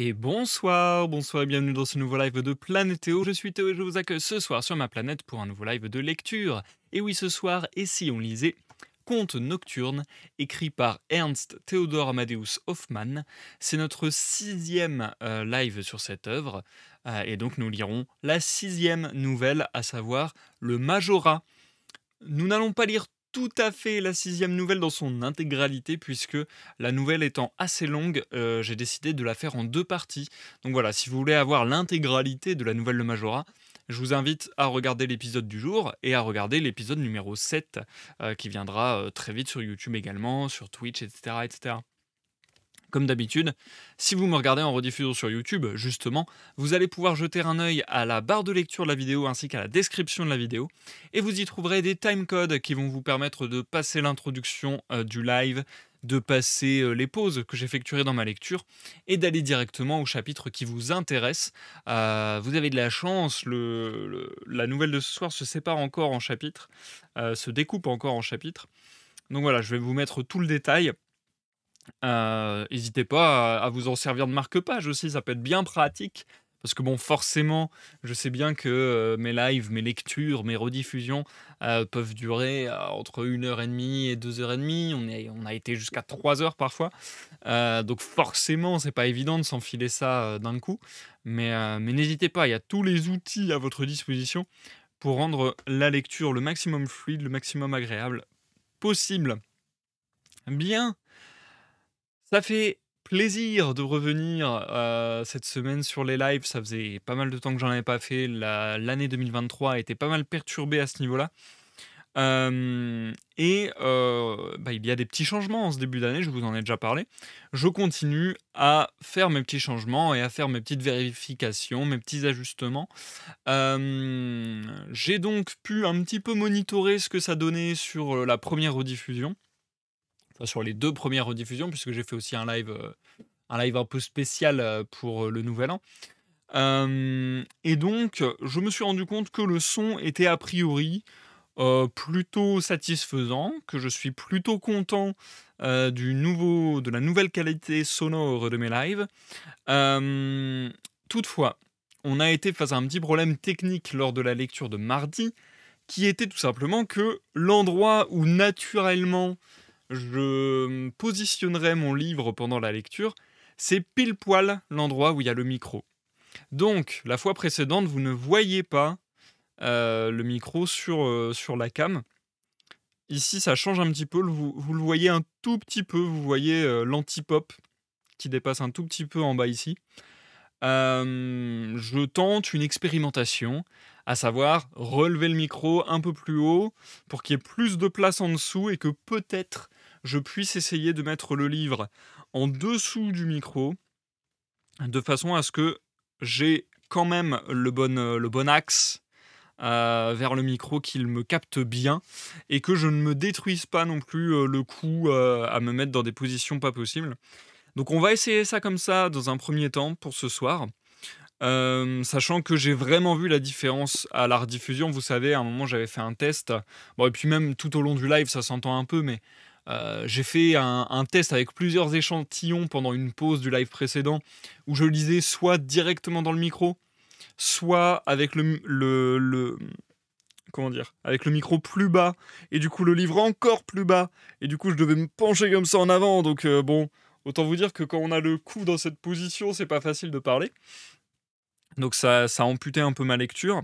Et bonsoir et bienvenue dans ce nouveau live de Planétéo. Je suis Théo et je vous accueille ce soir sur ma planète pour un nouveau live de lecture. Et oui, ce soir, et si on lisait Contes nocturnes, écrit par Ernst Theodor Amadeus Hoffmann. C'est notre sixième live sur cette œuvre. Et donc nous lirons la sixième nouvelle, à savoir le Majorat. Nous n'allons pas lire tout à fait la sixième nouvelle dans son intégralité, puisque la nouvelle étant assez longue, j'ai décidé de la faire en deux parties. Donc voilà, si vous voulez avoir l'intégralité de la nouvelle de Majora, je vous invite à regarder l'épisode du jour et à regarder l'épisode numéro 7, qui viendra très vite sur YouTube également, sur Twitch, etc. etc. Comme d'habitude, si vous me regardez en rediffusion sur YouTube, justement, vous allez pouvoir jeter un œil à la barre de lecture de la vidéo ainsi qu'à la description de la vidéo, et vous y trouverez des timecodes qui vont vous permettre de passer l'introduction du live, de passer les pauses que j'effectuerai dans ma lecture, et d'aller directement au chapitre qui vous intéresse. Vous avez de la chance, la nouvelle de ce soir se sépare encore en chapitres, se découpe encore en chapitres. Donc voilà, je vais vous mettre tout le détail. Hésitez pas à vous en servir de marque-page aussi, ça peut être bien pratique. Parce que bon, forcément, je sais bien que mes lives, mes lectures, mes rediffusions peuvent durer entre 1 heure et demie et 2 heures et demie. On a été jusqu'à 3 heures parfois. Donc forcément, c'est pas évident de s'enfiler ça d'un coup. Mais n'hésitez pas, il y a tous les outils à votre disposition pour rendre la lecture le maximum fluide, le maximum agréable possible. Bien. Ça fait plaisir de revenir, cette semaine sur les lives. Ça faisait pas mal de temps que j'en avais pas fait. L'année 2023 a été pas mal perturbée à ce niveau-là. Il y a des petits changements en ce début d'année, je vous en ai déjà parlé. Je continue à faire mes petits changements et à faire mes petites vérifications, mes petits ajustements. J'ai donc pu un petit peu monitorer ce que ça donnait sur, la première rediffusion. Enfin, sur les 2 premières rediffusions, puisque j'ai fait aussi un live un peu spécial, pour, le nouvel an. Et donc, je me suis rendu compte que le son était a priori, plutôt satisfaisant, que je suis plutôt content, de la nouvelle qualité sonore de mes lives. Toutefois, on a été face à un petit problème technique lors de la lecture de mardi, qui était tout simplement que l'endroit où naturellement je positionnerai mon livre pendant la lecture, c'est pile poil l'endroit où il y a le micro. Donc, la fois précédente, vous ne voyez pas le micro sur la cam. Ici, ça change un petit peu, vous le voyez un tout petit peu, vous voyez l'anti-pop qui dépasse un tout petit peu en bas ici. Je tente une expérimentation, à savoir relever le micro un peu plus haut pour qu'il y ait plus de place en dessous et que peut-être je puisse essayer de mettre le livre en dessous du micro, de façon à ce que j'ai quand même le bon axe vers le micro, qu'il me capte bien et que je ne me détruise pas non plus le cou à me mettre dans des positions pas possibles. Donc on va essayer ça comme ça dans un premier temps pour ce soir. Sachant que j'ai vraiment vu la différence à la rediffusion. Vous savez, à un moment, j'avais fait un test. Bon, et puis même tout au long du live, ça s'entend un peu, mais j'ai fait un test avec plusieurs échantillons pendant une pause du live précédent, où je lisais soit directement dans le micro, soit avec comment dire? Avec le micro plus bas, et du coup le livre encore plus bas, et du coup je devais me pencher comme ça en avant. Donc bon, autant vous dire que quand on a le cou dans cette position, c'est pas facile de parler. Donc ça a amputé un peu ma lecture.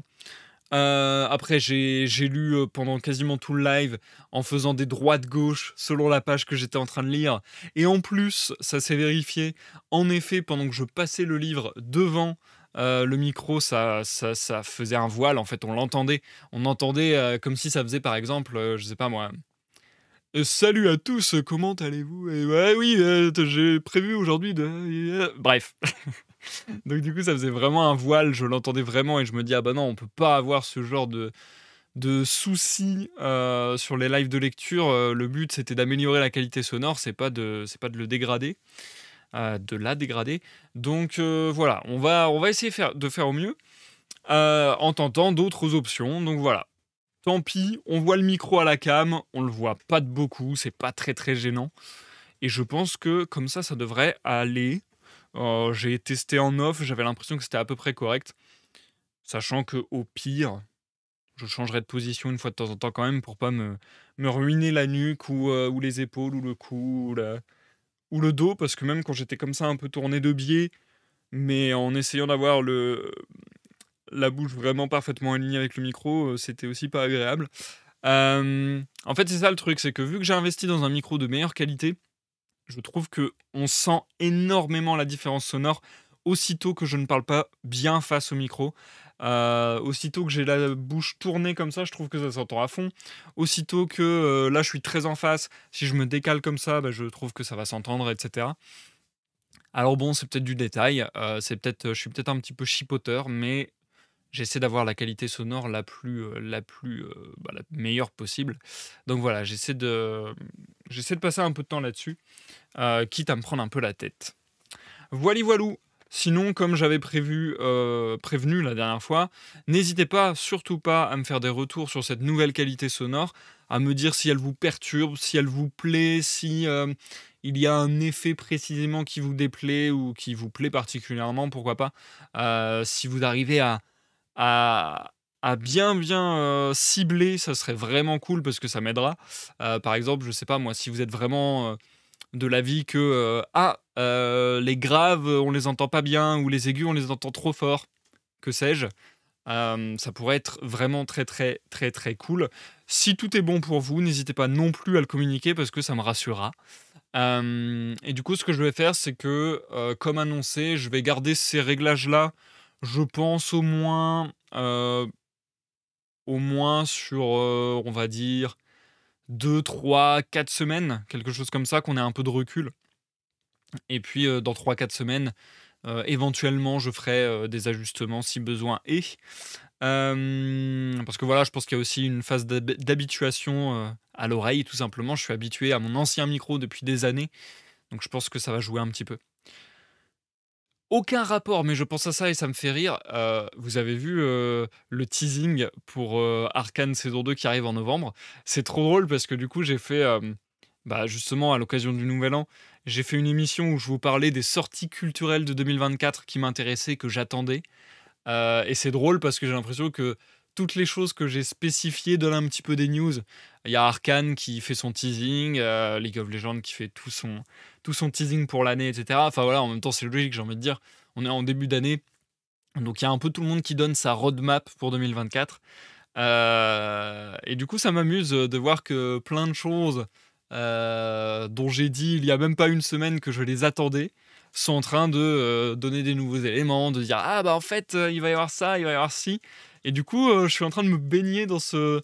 Après j'ai lu, pendant quasiment tout le live en faisant des droites-gauches selon la page que j'étais en train de lire, et en plus, ça s'est vérifié, en effet, pendant que je passais le livre devant, le micro, ça faisait un voile, en fait, on l'entendait. On entendait, comme si ça faisait, par exemple, je sais pas moi: Salut à tous, comment allez-vous? Et ouais, oui, j'ai prévu aujourd'hui de bref. Donc du coup, ça faisait vraiment un voile, je l'entendais vraiment et je me dis: «Ah bah non, on peut pas avoir ce genre de soucis, sur les lives de lecture». Le but, c'était d'améliorer la qualité sonore, c'est pas de le dégrader, de la dégrader. Donc voilà, on va essayer de faire au mieux, en tentant d'autres options. Donc voilà, tant pis, on voit le micro à la cam, on le voit pas de beaucoup, c'est pas très, très gênant, et je pense que comme ça devrait aller. J'ai testé en off, j'avais l'impression que c'était à peu près correct, sachant qu'au pire, je changerai de position une fois de temps en temps quand même pour pas me ruiner la nuque ou les épaules ou le cou ou le dos parce que même quand j'étais comme ça un peu tourné de biais, mais en essayant d'avoir la bouche vraiment parfaitement alignée avec le micro, c'était aussi pas agréable. En fait, c'est ça le truc, c'est que vu que j'ai investi dans un micro de meilleure qualité, je trouve que on sent énormément la différence sonore aussitôt que je ne parle pas bien face au micro. Aussitôt que j'ai la bouche tournée comme ça, je trouve que ça s'entend à fond. Aussitôt que, là, je suis très en face, si je me décale comme ça, bah, je trouve que ça va s'entendre et cetera. Alors bon, c'est peut-être du détail, c'est peut-être, je suis peut-être un petit peu chipoteur, mais j'essaie d'avoir la qualité sonore bah, la meilleure possible. Donc voilà, j'essaie de passer un peu de temps là-dessus, quitte à me prendre un peu la tête. Voili voilou. Sinon, comme j'avais prévenu la dernière fois, n'hésitez pas, surtout pas, à me faire des retours sur cette nouvelle qualité sonore, à me dire si elle vous perturbe, si elle vous plaît, si il y a un effet précisément qui vous déplaît ou qui vous plaît particulièrement, pourquoi pas. Si vous arrivez à, à bien cibler, ça serait vraiment cool parce que ça m'aidera. Par exemple, je sais pas moi, si vous êtes vraiment de l'avis que les graves, on les entend pas bien ou les aigus, on les entend trop fort, que sais-je. Ça pourrait être vraiment très très très très cool. Si tout est bon pour vous, n'hésitez pas non plus à le communiquer parce que ça me rassurera. Et du coup, ce que je vais faire, c'est que, comme annoncé, je vais garder ces réglages-là, je pense au moins sur, on va dire 2, 3, 4 semaines, quelque chose comme ça, qu'on ait un peu de recul. Et puis, dans 3, 4 semaines, éventuellement, je ferai, des ajustements si besoin est. Parce que voilà, je pense qu'il y a aussi une phase d'habituation, à l'oreille, tout simplement. Je suis habitué à mon ancien micro depuis des années, donc je pense que ça va jouer un petit peu. Aucun rapport, mais je pense à ça et ça me fait rire. Vous avez vu, le teasing pour, Arcane saison 2 qui arrive en novembre? C'est trop drôle parce que du coup, j'ai fait, bah, justement à l'occasion du nouvel an, j'ai fait une émission où je vous parlais des sorties culturelles de 2024 qui m'intéressaient, que j'attendais. Et c'est drôle parce que j'ai l'impression que toutes les choses que j'ai spécifiées donnent un petit peu des news. Il y a Arcane qui fait son teasing, League of Legends qui fait tout son teasing pour l'année, et cetera. Enfin voilà, en même temps, c'est logique, j'ai envie de dire. On est en début d'année, donc il y a un peu tout le monde qui donne sa roadmap pour 2024. Et du coup, ça m'amuse, de voir que plein de choses, dont j'ai dit il y a même pas une semaine que je les attendais, sont en train de, donner des nouveaux éléments, de dire: «Ah bah, en fait, il va y avoir ça, il va y avoir ci» et du coup, je suis en train de me baigner dans ce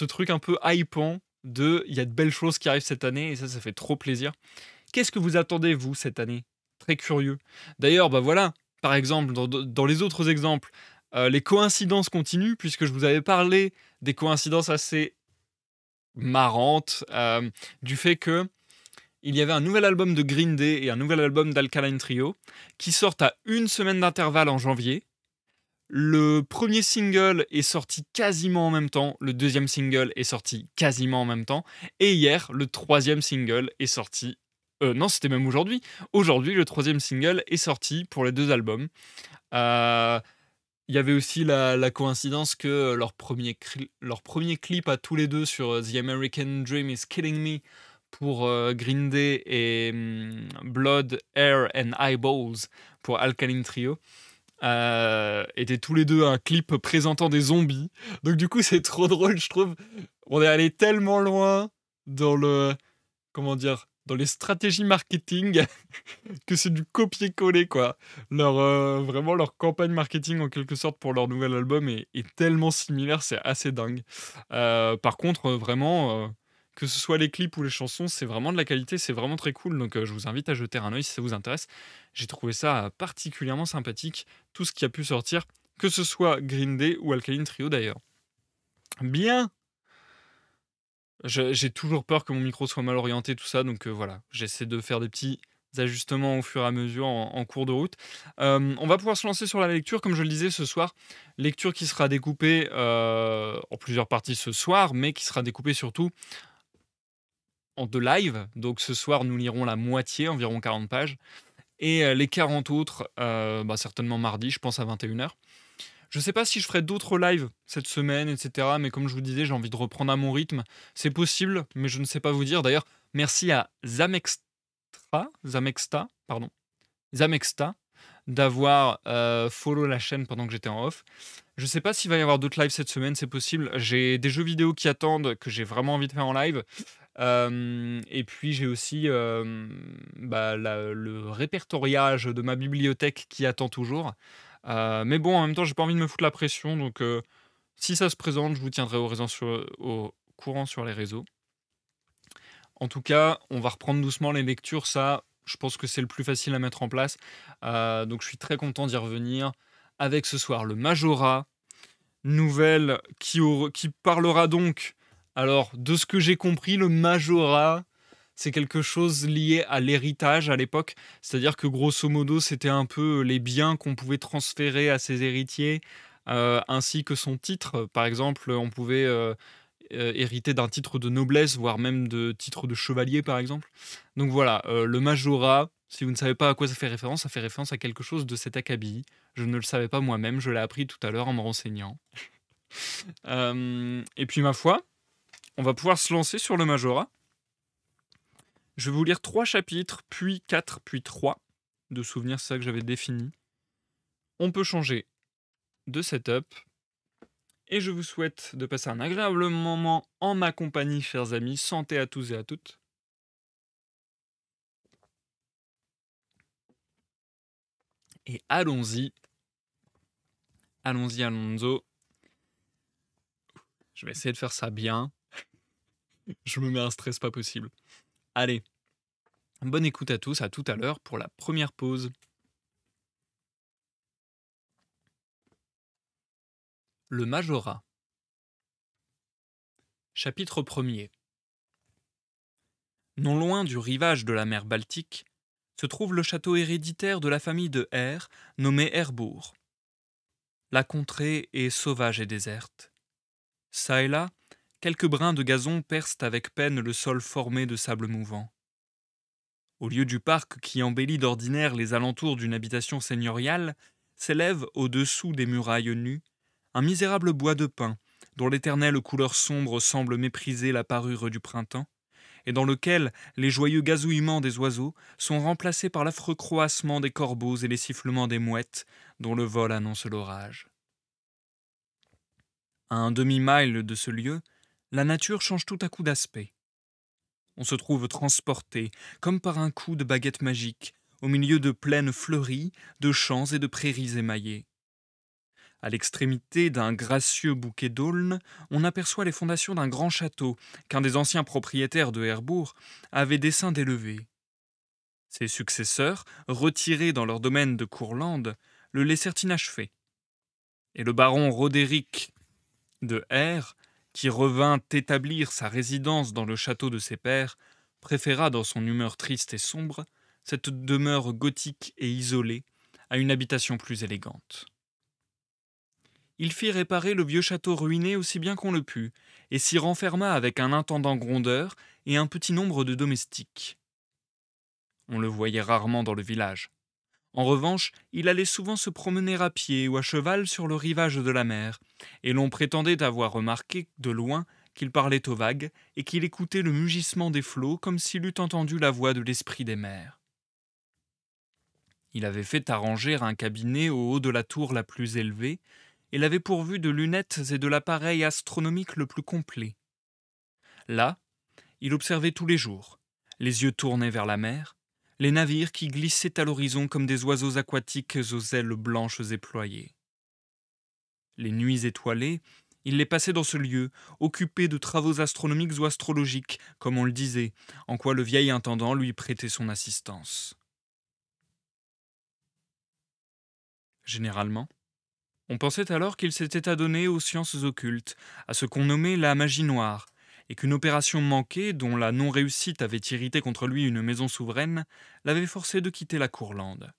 truc un peu hypant de: «Il y a de belles choses qui arrivent cette année» et ça fait trop plaisir. Qu'est-ce que vous attendez, vous, cette année? Très curieux. D'ailleurs, bah, voilà, par exemple, dans les autres exemples, les coïncidences continuent puisque je vous avais parlé des coïncidences assez marrantes, du fait que il y avait un nouvel album de Green Day et un nouvel album d'Alkaline Trio qui sortent à une semaine d'intervalle en janvier. Le premier single est sorti quasiment en même temps, le deuxième single est sorti quasiment en même temps, et hier, le troisième single est sorti. Non, c'était même aujourd'hui. Aujourd'hui, le troisième single est sorti pour les deux albums. Euh, Il y avait aussi la coïncidence que leur premier clip à tous les deux sur The American Dream is Killing Me pour Green Day et Blood, Air and Eyeballs pour Alkaline Trio étaient tous les deux un clip présentant des zombies. Donc du coup, c'est trop drôle, je trouve. On est allé tellement loin dans comment dire, dans les stratégies marketing que c'est du copier-coller, quoi. Vraiment, leur campagne marketing, en quelque sorte, pour leur nouvel album est tellement similaire, c'est assez dingue. Par contre, vraiment, que ce soit les clips ou les chansons, c'est vraiment de la qualité, c'est vraiment très cool. Donc, je vous invite à jeter un œil si ça vous intéresse. J'ai trouvé ça particulièrement sympathique, tout ce qui a pu sortir, que ce soit Green Day ou Alkaline Trio d'ailleurs. Bien, j'ai toujours peur que mon micro soit mal orienté, tout ça, donc voilà, j'essaie de faire des petits ajustements au fur et à mesure en cours de route. On va pouvoir se lancer sur la lecture, comme je le disais ce soir. Lecture qui sera découpée en plusieurs parties ce soir, mais qui sera découpée surtout en deux lives. Donc ce soir, nous lirons la moitié, environ 40 pages. et les 40 autres, certainement mardi, je pense à 21h. Je sais pas si je ferai d'autres lives cette semaine et cetera, mais comme je vous disais, j'ai envie de reprendre à mon rythme. C'est possible, mais je ne sais pas vous dire. D'ailleurs, merci à Zamexta, pardon, Zamexta, d'avoir, follow la chaîne pendant que j'étais en off. Je sais pas s'il va y avoir d'autres lives cette semaine, c'est possible. J'ai des jeux vidéo qui attendent, que j'ai vraiment envie de faire en live. Et puis j'ai aussi, le répertoriage de ma bibliothèque qui attend toujours. Mais bon, en même temps, j'ai pas envie de me foutre la pression, donc si ça se présente, je vous tiendrai au courant sur les réseaux. En tout cas, on va reprendre doucement les lectures, ça, je pense que c'est le plus facile à mettre en place. Donc je suis très content d'y revenir avec ce soir le Majora, nouvelle qui parlera donc, alors de ce que j'ai compris, le Majora, c'est quelque chose lié à l'héritage à l'époque. C'est-à-dire que grosso modo, c'était un peu les biens qu'on pouvait transférer à ses héritiers, ainsi que son titre. Par exemple, on pouvait hériter d'un titre de noblesse, voire même de titre de chevalier, par exemple. Donc voilà, le Majora, si vous ne savez pas à quoi ça fait référence à quelque chose de cet acabit. Je ne le savais pas moi-même, je l'ai appris tout à l'heure en me renseignant. Et puis ma foi, on va pouvoir se lancer sur le Majora. Je vais vous lire 3 chapitres, puis 4, puis 3 de souvenirs, c'est ça que j'avais défini. On peut changer de setup. Et je vous souhaite de passer un agréable moment en ma compagnie, chers amis. Santé à tous et à toutes. Et allons-y. Allons-y, Alonso. Je vais essayer de faire ça bien. Je me mets un stress pas possible. Allez. Bonne écoute à tous, à tout à l'heure pour la première pause. Le Majora. Chapitre 1er. Non loin du rivage de la mer Baltique, se trouve le château héréditaire de la famille de Her, nommé Herbourg. La contrée est sauvage et déserte. Çà et là, quelques brins de gazon percent avec peine le sol formé de sable mouvant. Au lieu du parc qui embellit d'ordinaire les alentours d'une habitation seigneuriale, s'élève, au-dessous des murailles nues, un misérable bois de pin, dont l'éternelle couleur sombre semble mépriser la parure du printemps, et dans lequel les joyeux gazouillements des oiseaux sont remplacés par l'affreux croassement des corbeaux et les sifflements des mouettes, dont le vol annonce l'orage. À un demi-mille de ce lieu, la nature change tout à coup d'aspect. On se trouve transporté, comme par un coup de baguette magique, au milieu de plaines fleuries, de champs et de prairies émaillées. À l'extrémité d'un gracieux bouquet d'aulnes, on aperçoit les fondations d'un grand château qu'un des anciens propriétaires de Herbourg avait dessein d'élever. Ses successeurs, retirés dans leur domaine de Courlande, le laissèrent inachevé. Et le baron Roderick de Her, qui revint établir sa résidence dans le château de ses pères, préféra, dans son humeur triste et sombre, cette demeure gothique et isolée à une habitation plus élégante. Il fit réparer le vieux château ruiné aussi bien qu'on le put, et s'y renferma avec un intendant grondeur et un petit nombre de domestiques. On le voyait rarement dans le village. En revanche, il allait souvent se promener à pied ou à cheval sur le rivage de la mer, et l'on prétendait avoir remarqué de loin qu'il parlait aux vagues et qu'il écoutait le mugissement des flots comme s'il eût entendu la voix de l'esprit des mers. Il avait fait arranger un cabinet au haut de la tour la plus élevée, et l'avait pourvu de lunettes et de l'appareil astronomique le plus complet. Là, il observait tous les jours, les yeux tournés vers la mer, les navires qui glissaient à l'horizon comme des oiseaux aquatiques aux ailes blanches et ployées. Les nuits étoilées, il les passait dans ce lieu, occupé de travaux astronomiques ou astrologiques, comme on le disait, en quoi le vieil intendant lui prêtait son assistance. Généralement, on pensait alors qu'il s'était adonné aux sciences occultes, à ce qu'on nommait la magie noire, et qu'une opération manquée, dont la non-réussite avait irrité contre lui une maison souveraine, l'avait forcé de quitter la Courlande.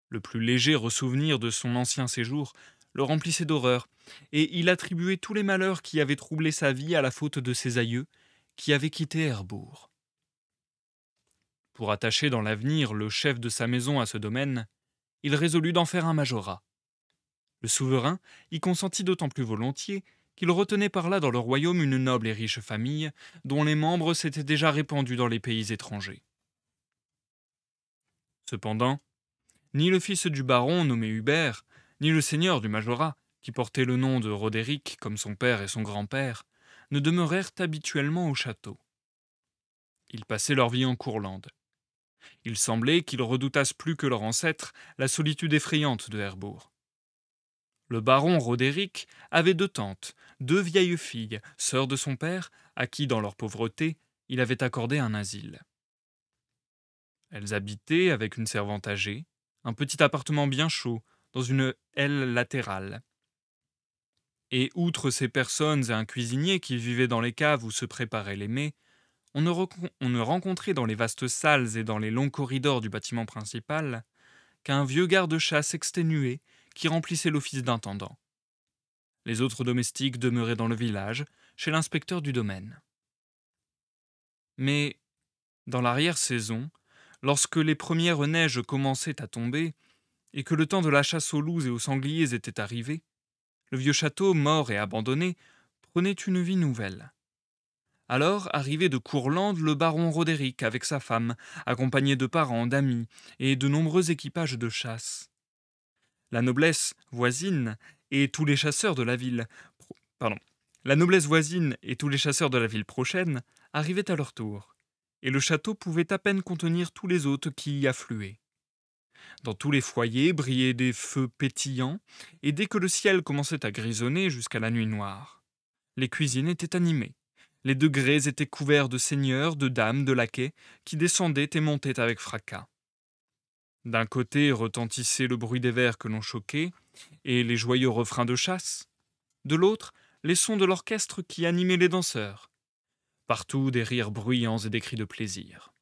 Le plus léger ressouvenir de son ancien séjour le remplissait d'horreur, et il attribuait tous les malheurs qui avaient troublé sa vie à la faute de ses aïeux, qui avaient quitté Herbourg. Pour attacher dans l'avenir le chef de sa maison à ce domaine, il résolut d'en faire un majorat. Le souverain y consentit d'autant plus volontiers qu'il retenait par là dans le royaume une noble et riche famille, dont les membres s'étaient déjà répandus dans les pays étrangers. Cependant, ni le fils du baron nommé Hubert, ni le seigneur du majorat, qui portait le nom de Roderick comme son père et son grand-père, ne demeurèrent habituellement au château. Ils passaient leur vie en Courlande. Il semblait qu'ils redoutassent plus que leurs ancêtres la solitude effrayante de Herbourg. Le baron Roderick avait 2 tantes, 2 vieilles filles, sœurs de son père, à qui, dans leur pauvreté, il avait accordé un asile. Elles habitaient, avec une servante âgée, un petit appartement bien chaud, dans une aile latérale. Et outre ces personnes et un cuisinier qui vivaient dans les caves où se préparait les mets, on ne rencontrait dans les vastes salles et dans les longs corridors du bâtiment principal qu'un vieux garde-chasse exténué qui remplissait l'office d'intendant. Les autres domestiques demeuraient dans le village, chez l'inspecteur du domaine. Mais, dans l'arrière-saison, lorsque les premières neiges commençaient à tomber, et que le temps de la chasse aux loups et aux sangliers était arrivé, le vieux château, mort et abandonné, prenait une vie nouvelle. Alors arrivait de Courlande le baron Roderick avec sa femme, accompagné de parents, d'amis et de nombreux équipages de chasse. La noblesse voisine et tous les chasseurs de la ville, la noblesse voisine et tous les chasseurs de la ville prochaine arrivaient à leur tour, et le château pouvait à peine contenir tous les hôtes qui y affluaient. Dans tous les foyers brillaient des feux pétillants, et dès que le ciel commençait à grisonner jusqu'à la nuit noire, les cuisines étaient animées. Les degrés étaient couverts de seigneurs, de dames, de laquais, qui descendaient et montaient avec fracas. D'un côté retentissait le bruit des vers que l'on choquait, et les joyeux refrains de chasse. De l'autre, les sons de l'orchestre qui animaient les danseurs. Partout des rires bruyants et des cris de plaisir.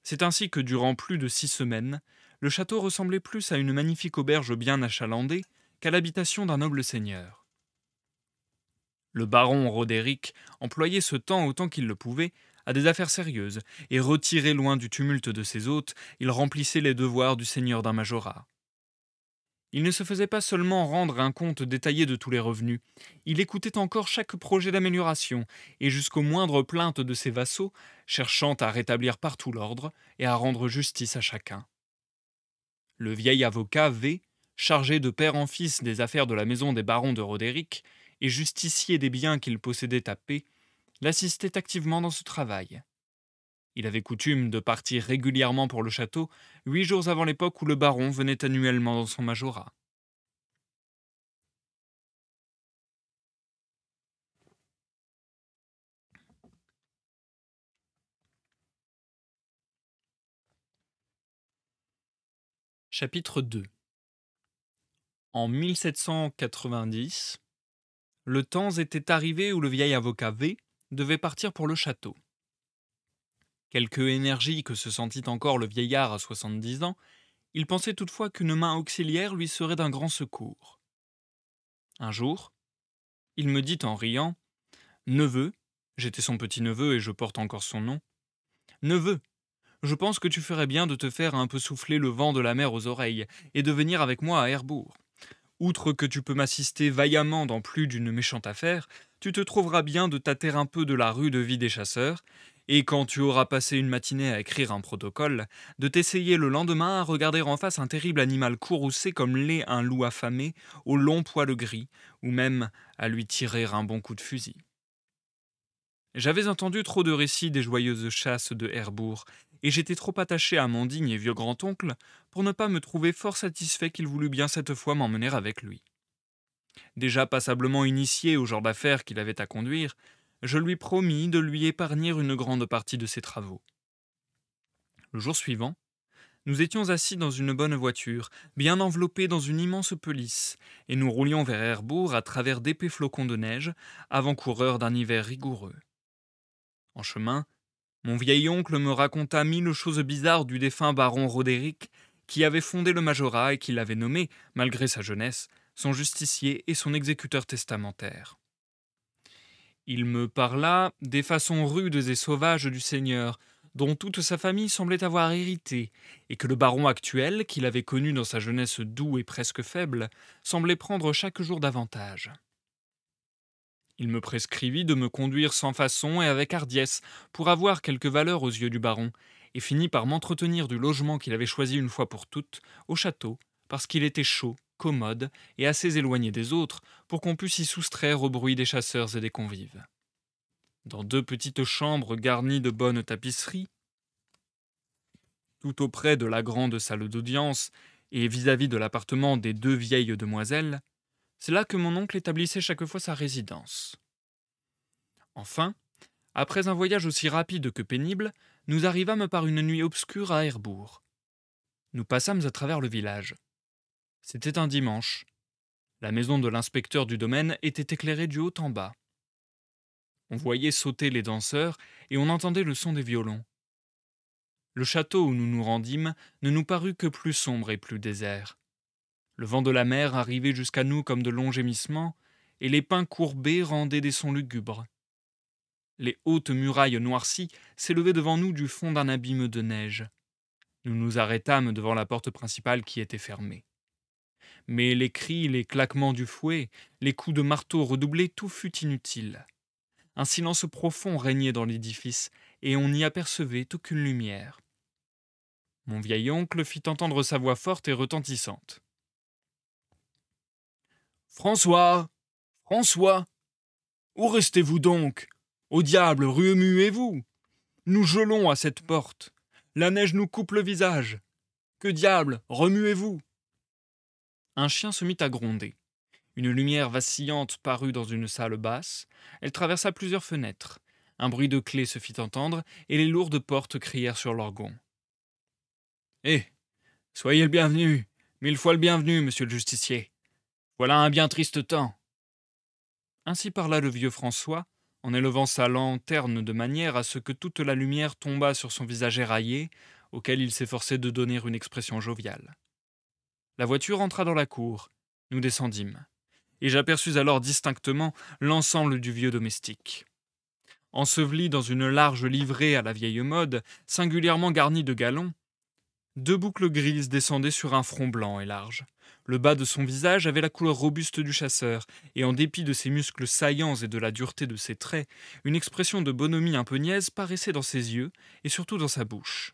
C'est ainsi que durant plus de 6 semaines, le château ressemblait plus à une magnifique auberge bien achalandée qu'à l'habitation d'un noble seigneur. Le baron Roderick employait ce temps autant qu'il le pouvait à des affaires sérieuses, et retiré loin du tumulte de ses hôtes, il remplissait les devoirs du seigneur d'un majorat. Il ne se faisait pas seulement rendre un compte détaillé de tous les revenus, il écoutait encore chaque projet d'amélioration, et jusqu'aux moindres plaintes de ses vassaux, cherchant à rétablir partout l'ordre et à rendre justice à chacun. Le vieil avocat V, chargé de père en fils des affaires de la maison des barons de Roderick, et justicier des biens qu'il possédait à paix, l'assistait activement dans ce travail. Il avait coutume de partir régulièrement pour le château 8 jours avant l'époque où le baron venait annuellement dans son majorat. Chapitre 2. En 1790, le temps était arrivé où le vieil avocat V devait partir pour le château. Quelque énergie que se sentit encore le vieillard à 70 ans, il pensait toutefois qu'une main auxiliaire lui serait d'un grand secours. Un jour, il me dit en riant, « Neveu, j'étais son petit-neveu et je porte encore son nom, neveu, je pense que tu ferais bien de te faire un peu souffler le vent de la mer aux oreilles et de venir avec moi à Herbourg. Outre que tu peux m'assister vaillamment dans plus d'une méchante affaire, tu te trouveras bien de tâter un peu de la rude vie des chasseurs, et quand tu auras passé une matinée à écrire un protocole, de t'essayer le lendemain à regarder en face un terrible animal courroucé comme l'est un loup affamé, au long poil gris, ou même à lui tirer un bon coup de fusil. » J'avais entendu trop de récits des joyeuses chasses de Herbourg, et j'étais trop attaché à mon digne et vieux grand-oncle pour ne pas me trouver fort satisfait qu'il voulût bien cette fois m'emmener avec lui. Déjà passablement initié au genre d'affaires qu'il avait à conduire, je lui promis de lui épargner une grande partie de ses travaux. Le jour suivant, nous étions assis dans une bonne voiture, bien enveloppée dans une immense pelisse, et nous roulions vers Herbourg à travers d'épais flocons de neige, avant-coureurs d'un hiver rigoureux. En chemin, mon vieil oncle me raconta 1000 choses bizarres du défunt baron Roderick, qui avait fondé le majorat et qui l'avait nommé, malgré sa jeunesse, son justicier et son exécuteur testamentaire. Il me parla des façons rudes et sauvages du seigneur, dont toute sa famille semblait avoir hérité, et que le baron actuel, qu'il avait connu dans sa jeunesse doux et presque faible, semblait prendre chaque jour davantage. Il me prescrivit de me conduire sans façon et avec hardiesse, pour avoir quelque valeur aux yeux du baron, et finit par m'entretenir du logement qu'il avait choisi une fois pour toutes, au château, parce qu'il était chaud, commode et assez éloigné des autres, pour qu'on pût s'y soustraire au bruit des chasseurs et des convives. Dans 2 petites chambres garnies de bonnes tapisseries, tout auprès de la grande salle d'audience et vis-à-vis de l'appartement des 2 vieilles demoiselles, c'est là que mon oncle établissait chaque fois sa résidence. Enfin, après un voyage aussi rapide que pénible, nous arrivâmes par une nuit obscure à Herbourg. Nous passâmes à travers le village. C'était un dimanche. La maison de l'inspecteur du domaine était éclairée du haut en bas. On voyait sauter les danseurs et on entendait le son des violons. Le château où nous nous rendîmes ne nous parut que plus sombre et plus désert. Le vent de la mer arrivait jusqu'à nous comme de longs gémissements, et les pins courbés rendaient des sons lugubres. Les hautes murailles noircies s'élevaient devant nous du fond d'un abîme de neige. Nous nous arrêtâmes devant la porte principale qui était fermée. Mais les cris, les claquements du fouet, les coups de marteau redoublés, tout fut inutile. Un silence profond régnait dans l'édifice, et on n'y apercevait aucune lumière. Mon vieil oncle fit entendre sa voix forte et retentissante. « François, François, où restez-vous donc? Au diable, remuez-vous! Nous gelons à cette porte. La neige nous coupe le visage. Que diable, remuez-vous! » Un chien se mit à gronder. Une lumière vacillante parut dans une salle basse. Elle traversa plusieurs fenêtres. Un bruit de clés se fit entendre, et les lourdes portes crièrent sur leurs gonds. « Eh, soyez le bienvenu, 1000 fois le bienvenu, monsieur le justicier. Voilà un bien triste temps. » Ainsi parla le vieux François, en élevant sa lanterne de manière à ce que toute la lumière tombât sur son visage éraillé, auquel il s'efforçait de donner une expression joviale. La voiture entra dans la cour. Nous descendîmes. Et j'aperçus alors distinctement l'ensemble du vieux domestique. Enseveli dans une large livrée à la vieille mode, singulièrement garnie de galons, 2 boucles grises descendaient sur un front blanc et large. Le bas de son visage avait la couleur robuste du chasseur, et en dépit de ses muscles saillants et de la dureté de ses traits, une expression de bonhomie un peu niaise paraissait dans ses yeux, et surtout dans sa bouche.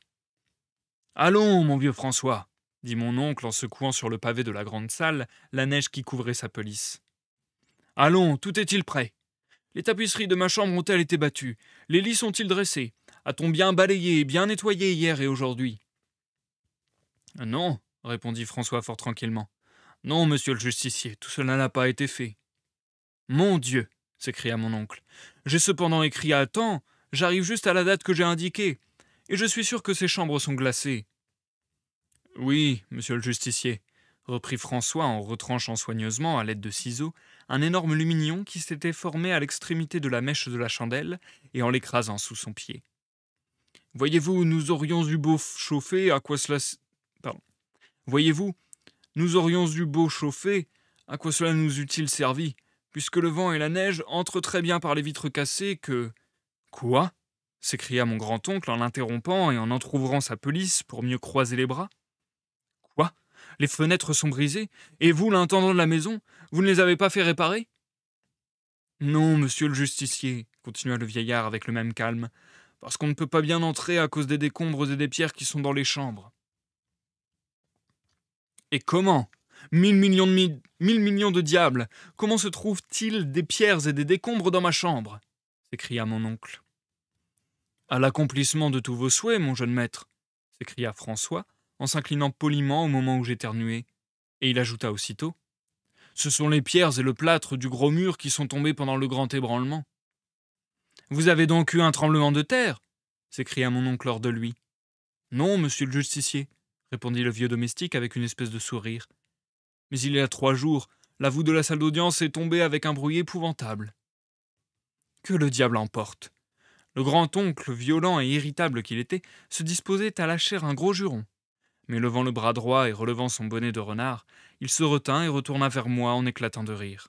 « Allons, mon vieux François !» dit mon oncle en secouant sur le pavé de la grande salle la neige qui couvrait sa pelisse. « Allons, tout est-il prêt? Les tapisseries de ma chambre ont-elles été battues? Les lits sont-ils dressés? A-t-on bien balayé et bien nettoyé hier et aujourd'hui ?»« Non, » répondit François fort tranquillement. « Non, monsieur le justicier, tout cela n'a pas été fait. »« Mon Dieu !» s'écria mon oncle. « J'ai cependant écrit à temps, j'arrive juste à la date que j'ai indiquée, et je suis sûr que ces chambres sont glacées. »« Oui, monsieur le justicier, » reprit François en retranchant soigneusement, à l'aide de ciseaux, un énorme lumignon qui s'était formé à l'extrémité de la mèche de la chandelle et en l'écrasant sous son pied. « Voyez-vous, nous aurions eu beau chauffer, à quoi cela... Voyez-vous, nous aurions eu beau chauffer, à quoi cela nous eût-il servi, puisque le vent et la neige entrent très bien par les vitres cassées que... »« Quoi ?» s'écria mon grand-oncle en l'interrompant et en entr'ouvrant sa pelisse pour mieux croiser les bras. « Quoi ? Les fenêtres sont brisées, et vous, l'intendant de la maison, vous ne les avez pas fait réparer ?»« Non, monsieur le justicier, » continua le vieillard avec le même calme, « parce qu'on ne peut pas bien entrer à cause des décombres et des pierres qui sont dans les chambres. »« Et comment ? 1000 millions de diables, comment se trouve-t-il des pierres et des décombres dans ma chambre ?» s'écria mon oncle. « À l'accomplissement de tous vos souhaits, mon jeune maître, » s'écria François, en s'inclinant poliment au moment où j'éternuais, et il ajouta aussitôt. « Ce sont les pierres et le plâtre du gros mur qui sont tombés pendant le grand ébranlement. »« Vous avez donc eu un tremblement de terre ?» s'écria mon oncle hors de lui. « Non, monsieur le justicier, » répondit le vieux domestique avec une espèce de sourire. « Mais il y a 3 jours, la voûte de la salle d'audience est tombée avec un bruit épouvantable. »« Que le diable emporte !» Le grand-oncle, violent et irritable qu'il était, se disposait à lâcher un gros juron. Mais levant le bras droit et relevant son bonnet de renard, il se retint et retourna vers moi en éclatant de rire.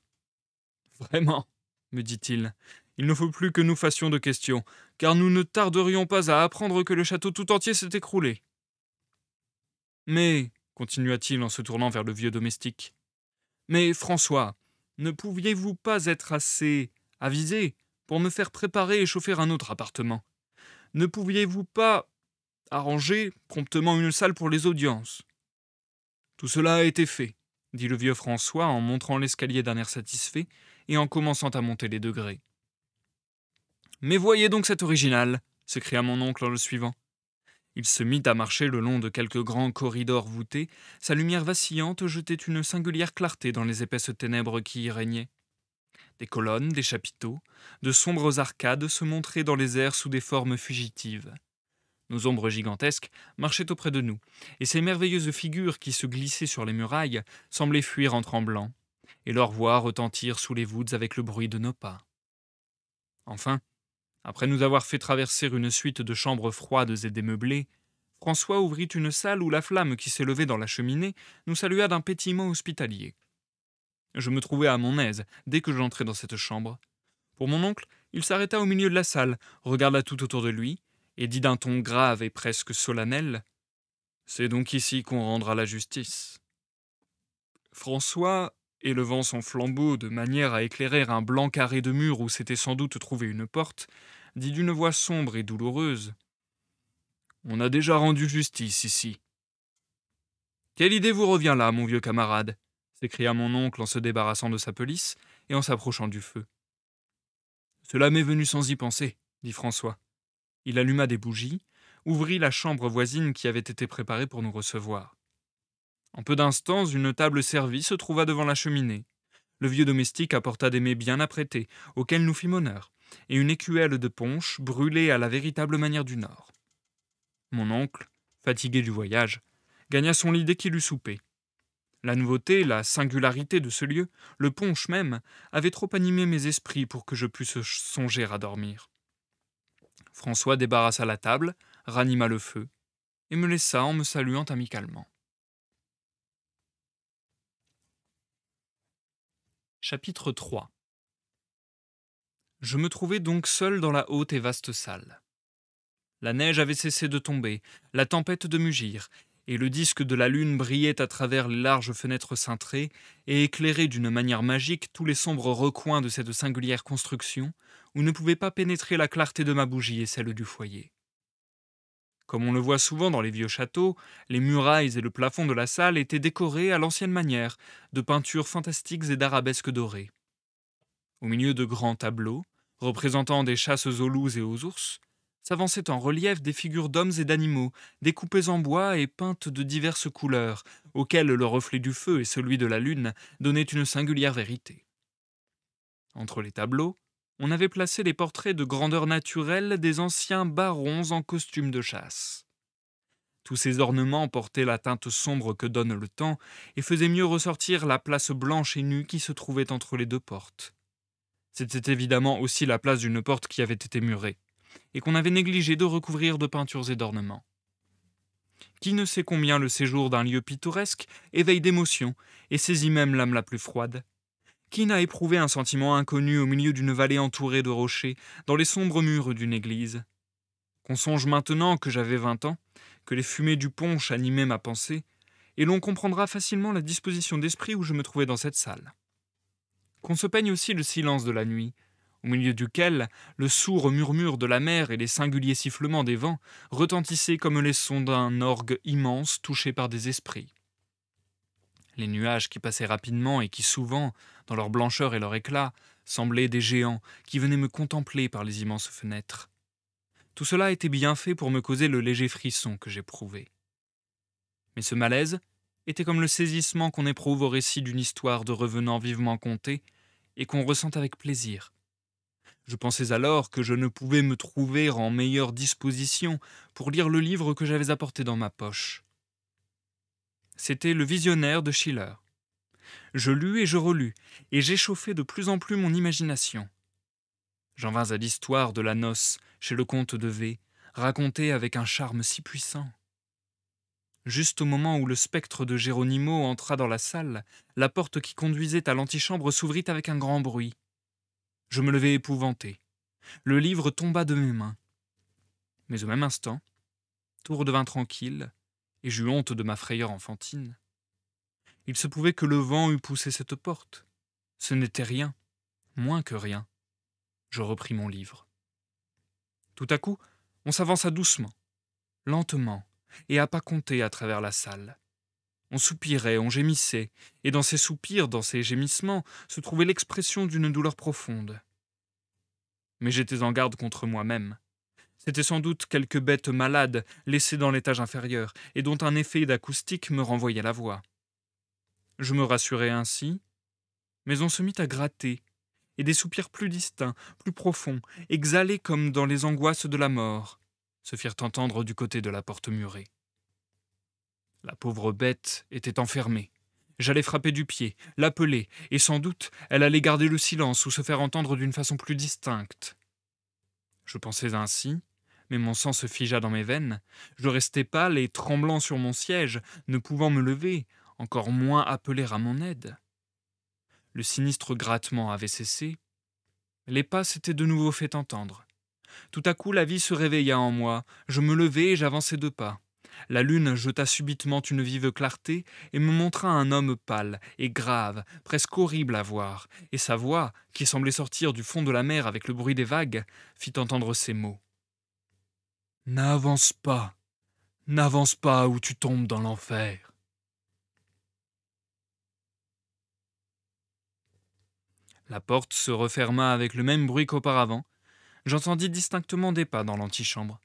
« Vraiment, me dit-il, Il ne faut plus que nous fassions de questions, car nous ne tarderions pas à apprendre que le château tout entier s'est écroulé. Mais, continua-t-il en se tournant vers le vieux domestique, mais François, ne pouviez-vous pas être assez avisé pour me faire préparer et chauffer un autre appartement? Ne pouviez-vous pas arranger promptement une salle pour les audiences? Tout cela a été fait, dit le vieux François en montrant l'escalier d'un air satisfait et en commençant à monter les degrés. Mais voyez donc cet original, s'écria mon oncle en le suivant. Il se mit à marcher le long de quelques grands corridors voûtés, sa lumière vacillante jetait une singulière clarté dans les épaisses ténèbres qui y régnaient. Des colonnes, des chapiteaux, de sombres arcades se montraient dans les airs sous des formes fugitives. Nos ombres gigantesques marchaient auprès de nous, et ces merveilleuses figures qui se glissaient sur les murailles semblaient fuir en tremblant, et leur voix retentir sous les voûtes avec le bruit de nos pas. Enfin, après nous avoir fait traverser une suite de chambres froides et démeublées, François ouvrit une salle où la flamme qui s'élevait dans la cheminée nous salua d'un pétillement hospitalier. Je me trouvais à mon aise dès que j'entrai dans cette chambre. Pour mon oncle, il s'arrêta au milieu de la salle, regarda tout autour de lui, et dit d'un ton grave et presque solennel « C'est donc ici qu'on rendra la justice. » François, élevant son flambeau de manière à éclairer un blanc carré de mur où s'était sans doute trouvée une porte, dit d'une voix sombre et douloureuse « On a déjà rendu justice ici. »« Quelle idée vous revient là, mon vieux camarade ?» s'écria mon oncle en se débarrassant de sa pelisse et en s'approchant du feu. « Cela m'est venu sans y penser, » dit François. Il alluma des bougies, ouvrit la chambre voisine qui avait été préparée pour nous recevoir. En peu d'instants, une table servie se trouva devant la cheminée. Le vieux domestique apporta des mets bien apprêtés, auxquels nous fîmes honneur, et une écuelle de punch brûlée à la véritable manière du Nord. Mon oncle, fatigué du voyage, gagna son lit dès qu'il eut soupé. La nouveauté, la singularité de ce lieu, le punch même, avait trop animé mes esprits pour que je pusse songer à dormir. François débarrassa la table, ranima le feu, et me laissa en me saluant amicalement. Chapitre 3. Je me trouvais donc seul dans la haute et vaste salle. La neige avait cessé de tomber, la tempête de mugir, et le disque de la lune brillait à travers les larges fenêtres cintrées et éclairait d'une manière magique tous les sombres recoins de cette singulière construction où ne pouvait pas pénétrer la clarté de ma bougie et celle du foyer. Comme on le voit souvent dans les vieux châteaux, les murailles et le plafond de la salle étaient décorés à l'ancienne manière, de peintures fantastiques et d'arabesques dorées. Au milieu de grands tableaux, représentant des chasses aux loups et aux ours, s'avançaient en relief des figures d'hommes et d'animaux, découpées en bois et peintes de diverses couleurs, auxquelles le reflet du feu et celui de la lune donnaient une singulière vérité. Entre les tableaux, on avait placé les portraits de grandeur naturelle des anciens barons en costume de chasse. Tous ces ornements portaient la teinte sombre que donne le temps et faisaient mieux ressortir la place blanche et nue qui se trouvait entre les deux portes. C'était évidemment aussi la place d'une porte qui avait été murée, et qu'on avait négligé de recouvrir de peintures et d'ornements. Qui ne sait combien le séjour d'un lieu pittoresque éveille d'émotions et saisit même l'âme la plus froide? Qui n'a éprouvé un sentiment inconnu au milieu d'une vallée entourée de rochers, dans les sombres murs d'une église? Qu'on songe maintenant que j'avais 20 ans, que les fumées du punch animaient ma pensée, et l'on comprendra facilement la disposition d'esprit où je me trouvais dans cette salle. Qu'on se peigne aussi le silence de la nuit, au milieu duquel le sourd murmure de la mer et les singuliers sifflements des vents retentissaient comme les sons d'un orgue immense touché par des esprits. Les nuages qui passaient rapidement et qui souvent, dans leur blancheur et leur éclat, semblaient des géants qui venaient me contempler par les immenses fenêtres. Tout cela était bien fait pour me causer le léger frisson que j'éprouvais. Mais ce malaise était comme le saisissement qu'on éprouve au récit d'une histoire de revenants vivement contée et qu'on ressent avec plaisir. Je pensais alors que je ne pouvais me trouver en meilleure disposition pour lire le livre que j'avais apporté dans ma poche. C'était Le Visionnaire de Schiller. Je lus et je relus, et j'échauffai de plus en plus mon imagination. J'en vins à l'histoire de la noce chez le comte de V, racontée avec un charme si puissant. Juste au moment où le spectre de Geronimo entra dans la salle, la porte qui conduisait à l'antichambre s'ouvrit avec un grand bruit. Je me levai épouvanté. Le livre tomba de mes mains. Mais au même instant, tout redevint tranquille, et j'eus honte de ma frayeur enfantine. Il se pouvait que le vent eût poussé cette porte. Ce n'était rien, moins que rien. Je repris mon livre. Tout à coup, on s'avança doucement, lentement, et à pas compter à travers la salle. On soupirait, on gémissait, et dans ces soupirs, dans ces gémissements, se trouvait l'expression d'une douleur profonde. Mais j'étais en garde contre moi-même. C'était sans doute quelque bête malade laissée dans l'étage inférieur, et dont un effet d'acoustique me renvoyait la voix. Je me rassurai ainsi, mais on se mit à gratter, et des soupirs plus distincts, plus profonds, exhalés comme dans les angoisses de la mort, se firent entendre du côté de la porte murée. La pauvre bête était enfermée. J'allais frapper du pied, l'appeler, et sans doute elle allait garder le silence ou se faire entendre d'une façon plus distincte. Je pensais ainsi, mais mon sang se figea dans mes veines. Je restai pâle et tremblant sur mon siège, ne pouvant me lever, encore moins appeler à mon aide. Le sinistre grattement avait cessé. Les pas s'étaient de nouveau fait entendre. Tout à coup, la vie se réveilla en moi. Je me levai et j'avançai 2 pas. La lune jeta subitement une vive clarté et me montra un homme pâle et grave, presque horrible à voir, et sa voix, qui semblait sortir du fond de la mer avec le bruit des vagues, fit entendre ces mots. « N'avance pas ou tu tombes dans l'enfer. » La porte se referma avec le même bruit qu'auparavant. J'entendis distinctement des pas dans l'antichambre.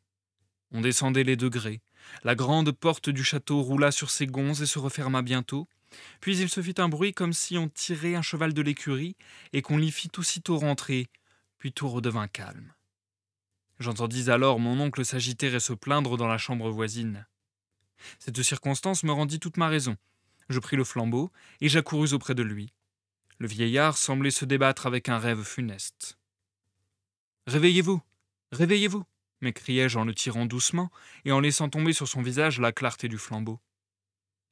On descendait les degrés. La grande porte du château roula sur ses gonds et se referma bientôt. Puis il se fit un bruit comme si on tirait un cheval de l'écurie et qu'on l'y fit aussitôt rentrer, puis tout redevint calme. J'entendis alors mon oncle s'agiter et se plaindre dans la chambre voisine. Cette circonstance me rendit toute ma raison. Je pris le flambeau et j'accourus auprès de lui. Le vieillard semblait se débattre avec un rêve funeste. « Réveillez-vous, réveillez-vous » m'écriai-je en le tirant doucement et en laissant tomber sur son visage la clarté du flambeau.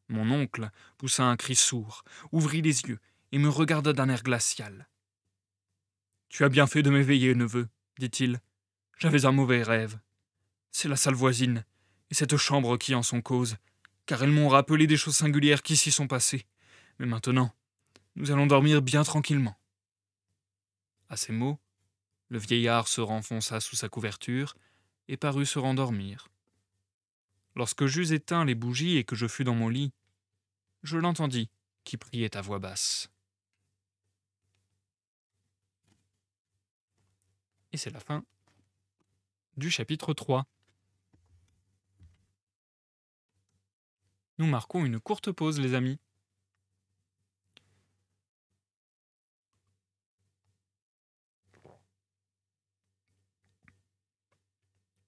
Mon oncle poussa un cri sourd, ouvrit les yeux et me regarda d'un air glacial. « Tu as bien fait de m'éveiller, neveu, dit-il. J'avais un mauvais rêve. C'est la salle voisine et cette chambre qui en sont cause, car elles m'ont rappelé des choses singulières qui s'y sont passées. Mais maintenant, nous allons dormir bien tranquillement. » À ces mots, le vieillard se renfonça sous sa couverture et parut se rendormir. Lorsque j'eus éteint les bougies et que je fus dans mon lit, je l'entendis qui priait à voix basse. Et c'est la fin du chapitre 3. Nous marquons une courte pause, les amis.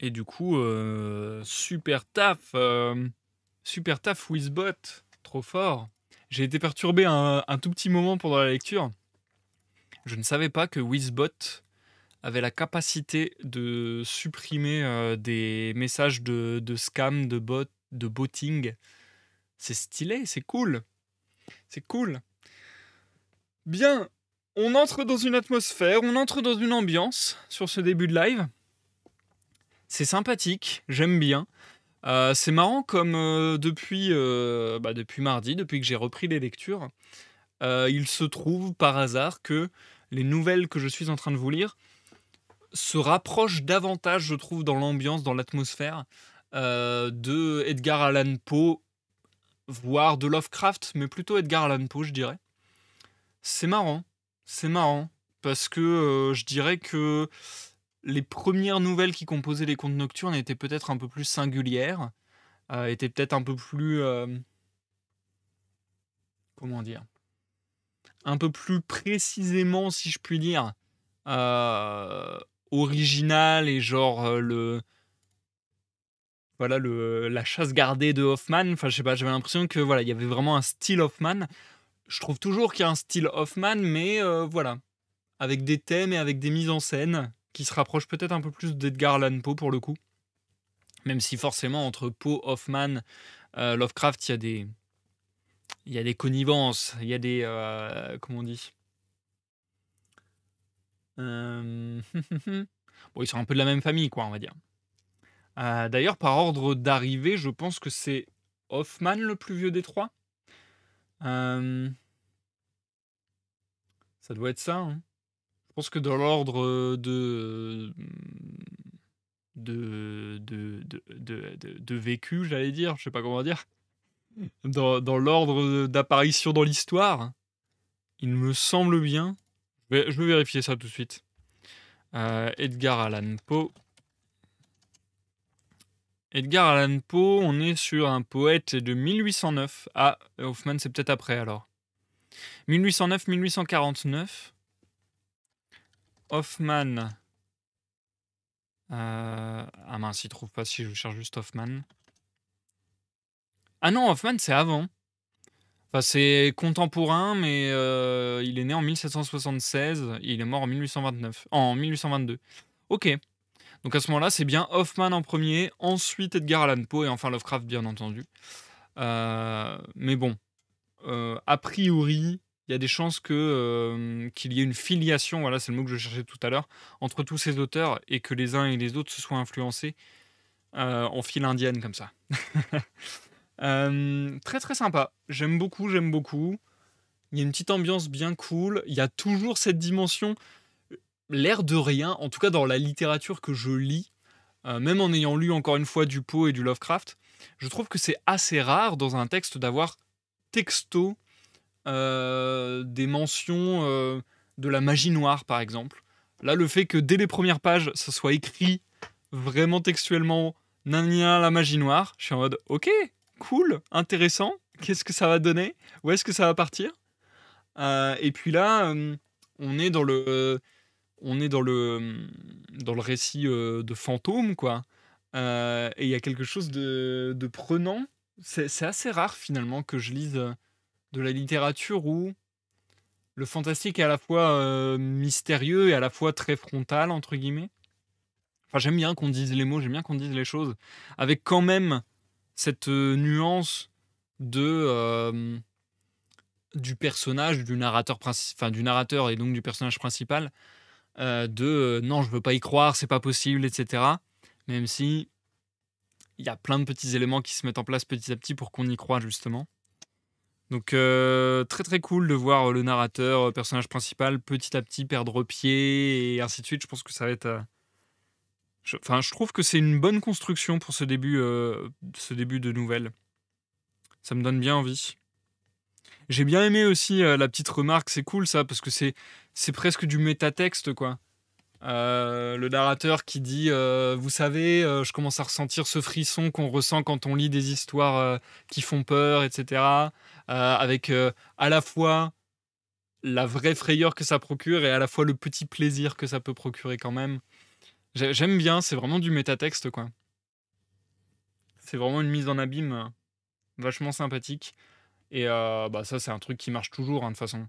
Et du coup, super taf Wizbot, trop fort. J'ai été perturbé un tout petit moment pendant la lecture. Je ne savais pas que Wizbot avait la capacité de supprimer des messages de scam, de botting. C'est stylé, c'est cool. C'est cool. Bien, on entre dans une atmosphère, on entre dans une ambiance sur ce début de live. C'est sympathique, j'aime bien. C'est marrant comme depuis mardi, depuis que j'ai repris les lectures, il se trouve par hasard que les nouvelles que je suis en train de vous lire se rapprochent davantage, je trouve, dans l'ambiance, dans l'atmosphère de Edgar Allan Poe, voire de Lovecraft, mais plutôt Edgar Allan Poe, je dirais. C'est marrant, parce que je dirais que les premières nouvelles qui composaient les contes nocturnes étaient peut-être un peu plus singulières, étaient peut-être un peu plus... comment dire, un peu plus précisément, si je puis dire, euh, original et genre la chasse gardée de Hoffman. Enfin, je sais pas, j'avais l'impression que voilà, il y avait vraiment un style Hoffman. Je trouve toujours qu'il y a un style Hoffman, mais voilà, avec des thèmes et avec des mises en scène qui se rapprochent peut-être un peu plus d'Edgar Allan Poe pour le coup. Même si forcément entre Poe, Hoffman, Lovecraft, il y a des connivences, il y a des comment on dit Bon, ils sont un peu de la même famille, quoi, on va dire. D'ailleurs, par ordre d'arrivée, je pense que c'est Hoffmann le plus vieux des 3. Hem, Ça doit être ça, hein. Je pense que dans l'ordre, de vécu, j'allais dire, je sais pas comment dire. Dans l'ordre d'apparition dans l'histoire, il me semble bien. Je vais vérifier ça tout de suite. Edgar Allan Poe. Edgar Allan Poe, on est sur un poète de 1809. Ah, Hoffmann, c'est peut-être après alors. 1809-1849. Hoffmann. Ah mince, il trouve pas si je cherche juste Hoffmann. Ah non, Hoffmann, c'est avant. Enfin, c'est contemporain, mais il est né en 1776 et il est mort en 1829. En 1822. Ok. Donc à ce moment-là, c'est bien Hoffmann en premier, ensuite Edgar Allan Poe et enfin Lovecraft, bien entendu. Mais bon, a priori, il y a des chances qu'il y ait une filiation, voilà, c'est le mot que je cherchais tout à l'heure, entre tous ces auteurs et que les uns et les autres se soient influencés en file indienne comme ça. Très très sympa. J'aime beaucoup, j'aime beaucoup. Il y a une petite ambiance bien cool. Il y a toujours cette dimension, l'air de rien, en tout cas dans la littérature que je lis, même en ayant lu encore une fois du Poe et du Lovecraft, je trouve que c'est assez rare dans un texte d'avoir texto des mentions de la magie noire, par exemple. Là, le fait que dès les premières pages, ça soit écrit vraiment textuellement Nania la magie noire, je suis en mode ok, cool, intéressant, qu'est-ce que ça va donner? Où est-ce que ça va partir? Et puis là, on est dans le, on est dans le récit de fantôme, quoi. Et il y a quelque chose de prenant. C'est assez rare finalement que je lise de la littérature où le fantastique est à la fois mystérieux et à la fois très frontal, entre guillemets. Enfin, j'aime bien qu'on dise les mots, j'aime bien qu'on dise les choses, avec quand même cette nuance du personnage, du narrateur enfin du narrateur et donc du personnage principal, non, je veux pas y croire, c'est pas possible, etc. Même si il y a plein de petits éléments qui se mettent en place petit à petit pour qu'on y croit justement. Donc très très cool de voir le narrateur, personnage principal, petit à petit perdre pied et ainsi de suite. Je pense que ça va être. Je trouve que c'est une bonne construction pour ce début de nouvelle. Ça me donne bien envie. J'ai bien aimé aussi la petite remarque, c'est cool ça, parce que c'est presque du métatexte, quoi. Le narrateur qui dit vous savez, je commence à ressentir ce frisson qu'on ressent quand on lit des histoires qui font peur, etc. Avec à la fois la vraie frayeur que ça procure et à la fois le petit plaisir que ça peut procurer quand même. J'aime bien, c'est vraiment du métatexte, quoi. C'est vraiment une mise en abîme vachement sympathique. Et bah ça, c'est un truc qui marche toujours, hein, de toute façon.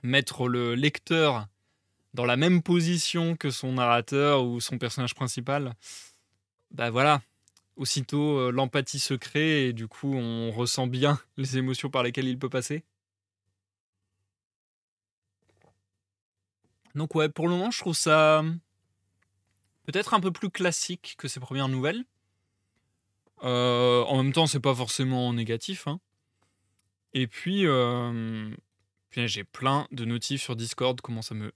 Mettre le lecteur dans la même position que son narrateur ou son personnage principal, bah voilà, aussitôt l'empathie se crée et du coup on ressent bien les émotions par lesquelles il peut passer. Donc ouais, pour le moment je trouve ça peut-être un peu plus classique que ses premières nouvelles. En même temps c'est pas forcément négatif, hein. Et puis, j'ai plein de notifs sur Discord, comment ça me...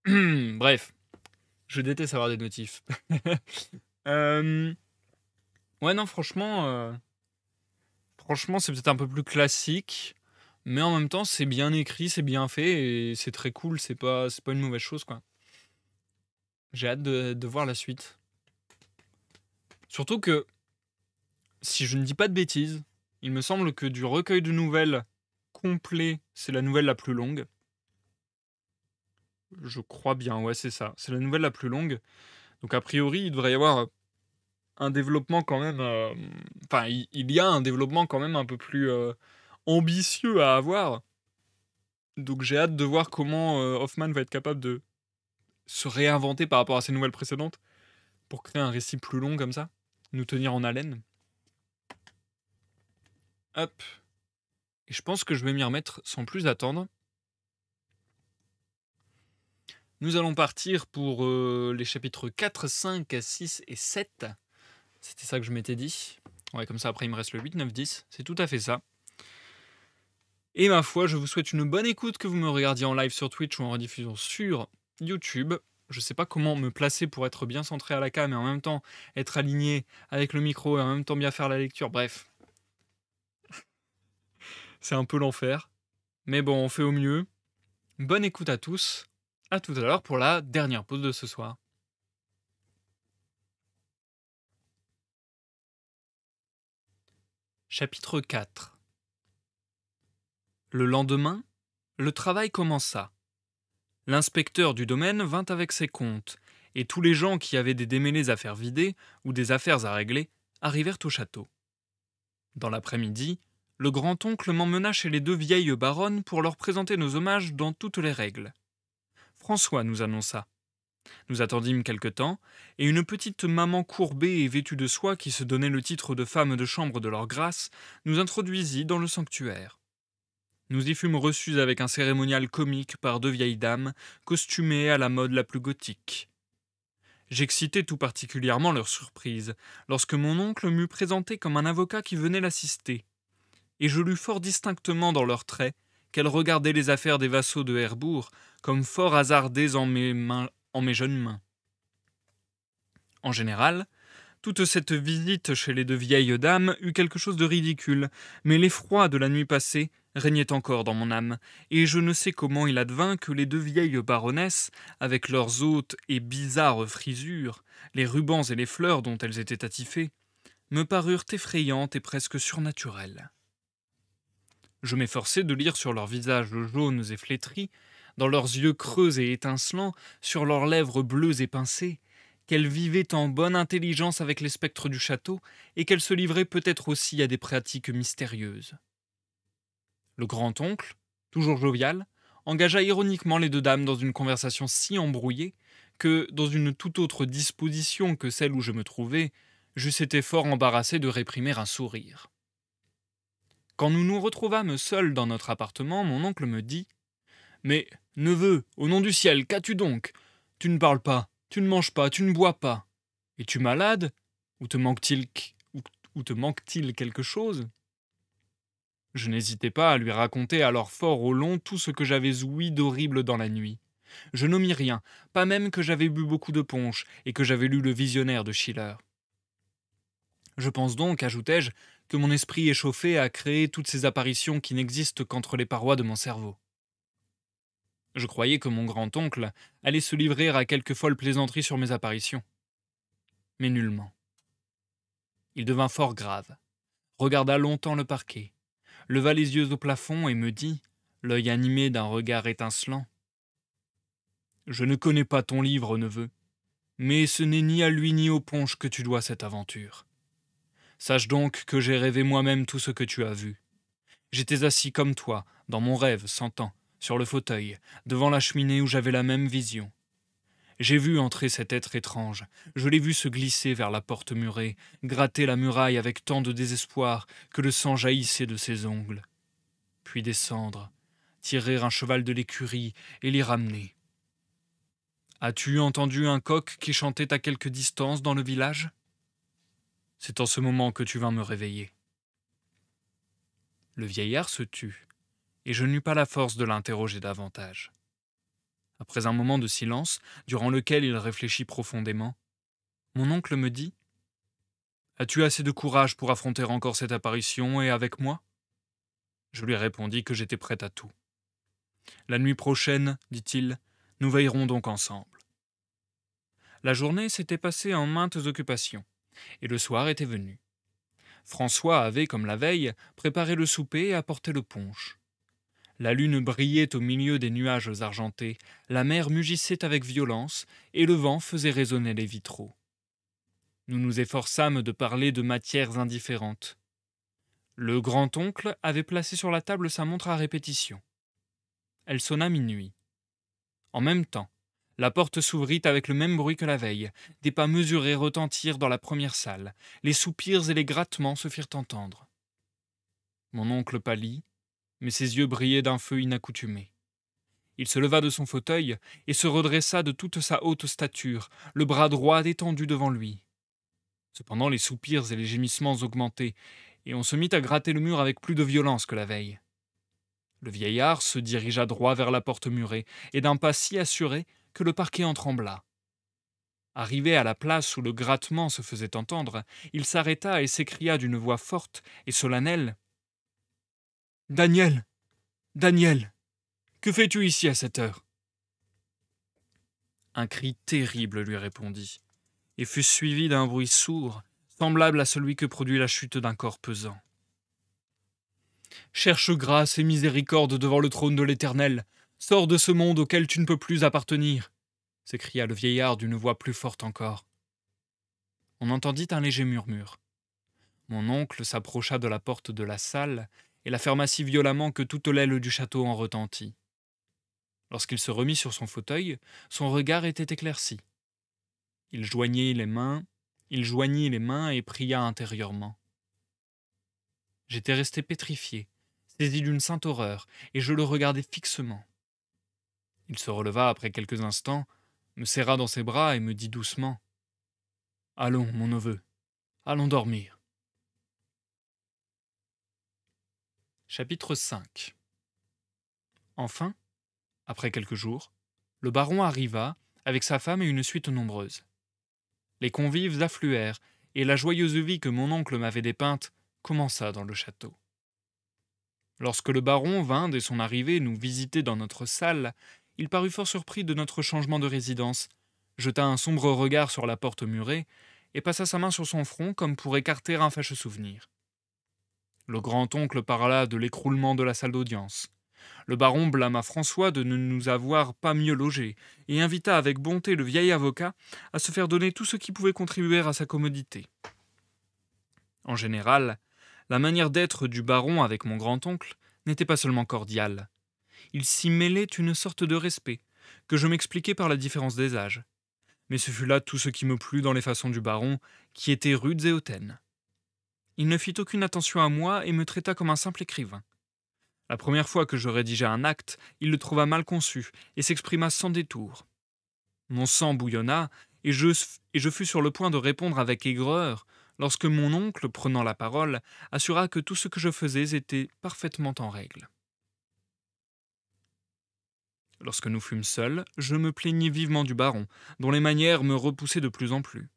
Bref, je déteste avoir des notifs. Euh, Ouais non franchement c'est peut-être un peu plus classique. Mais en même temps, c'est bien écrit, c'est bien fait et c'est très cool. C'est pas une mauvaise chose, quoi. J'ai hâte de voir la suite. Surtout que, si je ne dis pas de bêtises, il me semble que du recueil de nouvelles complet, c'est la nouvelle la plus longue. Je crois bien, ouais, c'est ça. C'est la nouvelle la plus longue. Donc, a priori, il devrait y avoir un développement quand même. Enfin, il y a un développement quand même un peu plus ambitieux à avoir. Donc, j'ai hâte de voir comment Hoffman va être capable de se réinventer par rapport à ses nouvelles précédentes pour créer un récit plus long comme ça, nous tenir en haleine. Hop. Et je pense que je vais m'y remettre sans plus attendre. Nous allons partir pour les chapitres 4, 5, 6 et 7. C'était ça que je m'étais dit. Ouais, comme ça après il me reste le 8, 9, 10. C'est tout à fait ça. Et ma foi, je vous souhaite une bonne écoute, que vous me regardiez en live sur Twitch ou en rediffusion sur YouTube. Je sais pas comment me placer pour être bien centré à la cam et en même temps être aligné avec le micro et en même temps bien faire la lecture. Bref, c'est un peu l'enfer. Mais bon, on fait au mieux. Bonne écoute à tous. À tout à l'heure pour la dernière pause de ce soir. Chapitre 4. Le lendemain, le travail commença. L'inspecteur du domaine vint avec ses comptes, et tous les gens qui avaient des démêlés à faire vider ou des affaires à régler arrivèrent au château. Dans l'après-midi, le grand-oncle m'emmena chez les deux vieilles baronnes pour leur présenter nos hommages dans toutes les règles. François nous annonça. Nous attendîmes quelque temps, et une petite maman courbée et vêtue de soie qui se donnait le titre de femme de chambre de leur grâce nous introduisit dans le sanctuaire. Nous y fûmes reçus avec un cérémonial comique par deux vieilles dames, costumées à la mode la plus gothique. J'excitai tout particulièrement leur surprise, lorsque mon oncle m'eut présenté comme un avocat qui venait l'assister, et je lus fort distinctement dans leurs traits qu'elles regardaient les affaires des vassaux de Herbourg comme fort hasardées en mes jeunes mains. En général, toute cette visite chez les deux vieilles dames eut quelque chose de ridicule, mais l'effroi de la nuit passée régnait encore dans mon âme, et je ne sais comment il advint que les deux vieilles baronnesses, avec leurs hautes et bizarres frisures, les rubans et les fleurs dont elles étaient attifées, me parurent effrayantes et presque surnaturelles. Je m'efforçai de lire sur leurs visages jaunes et flétris, dans leurs yeux creux et étincelants, sur leurs lèvres bleues et pincées, qu'elles vivaient en bonne intelligence avec les spectres du château et qu'elles se livraient peut-être aussi à des pratiques mystérieuses. Le grand-oncle, toujours jovial, engagea ironiquement les deux dames dans une conversation si embrouillée que, dans une toute autre disposition que celle où je me trouvais, j'eusse été fort embarrassé de réprimer un sourire. Quand nous nous retrouvâmes seuls dans notre appartement, mon oncle me dit « Mais, neveu, au nom du ciel, qu'as-tu donc? Tu ne parles pas, tu ne manges pas, tu ne bois pas. Es-tu malade? Ou te manque-t-il quelque chose ?» Je n'hésitai pas à lui raconter alors fort au long tout ce que j'avais ouï d'horrible dans la nuit. Je n'omis rien, pas même que j'avais bu beaucoup de punch et que j'avais lu le Visionnaire de Schiller. Je pense donc, ajoutai-je, que mon esprit échauffé a créé toutes ces apparitions qui n'existent qu'entre les parois de mon cerveau. Je croyais que mon grand-oncle allait se livrer à quelque folle plaisanterie sur mes apparitions. Mais nullement. Il devint fort grave, regarda longtemps le parquet, leva les yeux au plafond et me dit, l'œil animé d'un regard étincelant, « Je ne connais pas ton livre, neveu, mais ce n'est ni à lui ni au punch que tu dois cette aventure. Sache donc que j'ai rêvé moi-même tout ce que tu as vu. J'étais assis comme toi, dans mon rêve, 100 ans, sur le fauteuil, devant la cheminée où j'avais la même vision. J'ai vu entrer cet être étrange, je l'ai vu se glisser vers la porte murée, gratter la muraille avec tant de désespoir que le sang jaillissait de ses ongles. Puis descendre, tirer un cheval de l'écurie et l'y ramener. As-tu entendu un coq qui chantait à quelque distance dans le village? C'est en ce moment que tu vins me réveiller. » Le vieillard se tut, et je n'eus pas la force de l'interroger davantage. Après un moment de silence, durant lequel il réfléchit profondément, mon oncle me dit « As-tu assez de courage pour affronter encore cette apparition et avec moi ?» Je lui répondis que j'étais prêt à tout. « La nuit prochaine, dit-il, nous veillerons donc ensemble. » La journée s'était passée en maintes occupations, et le soir était venu. François avait, comme la veille, préparé le souper et apporté le punch. La lune brillait au milieu des nuages argentés, la mer mugissait avec violence, et le vent faisait résonner les vitraux. Nous nous efforçâmes de parler de matières indifférentes. Le grand-oncle avait placé sur la table sa montre à répétition. Elle sonna minuit. En même temps, la porte s'ouvrit avec le même bruit que la veille. Des pas mesurés retentirent dans la première salle. Les soupirs et les grattements se firent entendre. Mon oncle pâlit, mais ses yeux brillaient d'un feu inaccoutumé. Il se leva de son fauteuil et se redressa de toute sa haute stature, le bras droit étendu devant lui. Cependant les soupirs et les gémissements augmentaient, et on se mit à gratter le mur avec plus de violence que la veille. Le vieillard se dirigea droit vers la porte murée, et d'un pas si assuré que le parquet en trembla. Arrivé à la place où le grattement se faisait entendre, il s'arrêta et s'écria d'une voix forte et solennelle. « Daniel, Daniel, que fais-tu ici à cette heure ?» Un cri terrible lui répondit, et fut suivi d'un bruit sourd, semblable à celui que produit la chute d'un corps pesant. « Cherche grâce et miséricorde devant le trône de l'Éternel. Sors de ce monde auquel tu ne peux plus appartenir !» s'écria le vieillard d'une voix plus forte encore. On entendit un léger murmure. Mon oncle s'approcha de la porte de la salle et la ferma si violemment que toute l'aile du château en retentit. Lorsqu'il se remit sur son fauteuil, son regard était éclairci. Il joignit les mains et pria intérieurement. J'étais resté pétrifié, saisi d'une sainte horreur, et je le regardais fixement. Il se releva après quelques instants, me serra dans ses bras et me dit doucement « Allons, mon neveu, allons dormir. » Chapitre 5. Enfin, après quelques jours, le baron arriva avec sa femme et une suite nombreuse. Les convives affluèrent, et la joyeuse vie que mon oncle m'avait dépeinte commença dans le château. Lorsque le baron vint dès son arrivée nous visiter dans notre salle, il parut fort surpris de notre changement de résidence, jeta un sombre regard sur la porte murée et passa sa main sur son front comme pour écarter un fâcheux souvenir. Le grand-oncle parla de l'écroulement de la salle d'audience. Le baron blâma François de ne nous avoir pas mieux logés et invita avec bonté le vieil avocat à se faire donner tout ce qui pouvait contribuer à sa commodité. En général, la manière d'être du baron avec mon grand-oncle n'était pas seulement cordiale. Il s'y mêlait une sorte de respect, que je m'expliquais par la différence des âges. Mais ce fut là tout ce qui me plut dans les façons du baron, qui étaient rudes et hautaines. Il ne fit aucune attention à moi et me traita comme un simple écrivain. La première fois que je rédigeai un acte, il le trouva mal conçu et s'exprima sans détour. Mon sang bouillonna et je fus sur le point de répondre avec aigreur lorsque mon oncle, prenant la parole, assura que tout ce que je faisais était parfaitement en règle. Lorsque nous fûmes seuls, je me plaignis vivement du baron, dont les manières me repoussaient de plus en plus.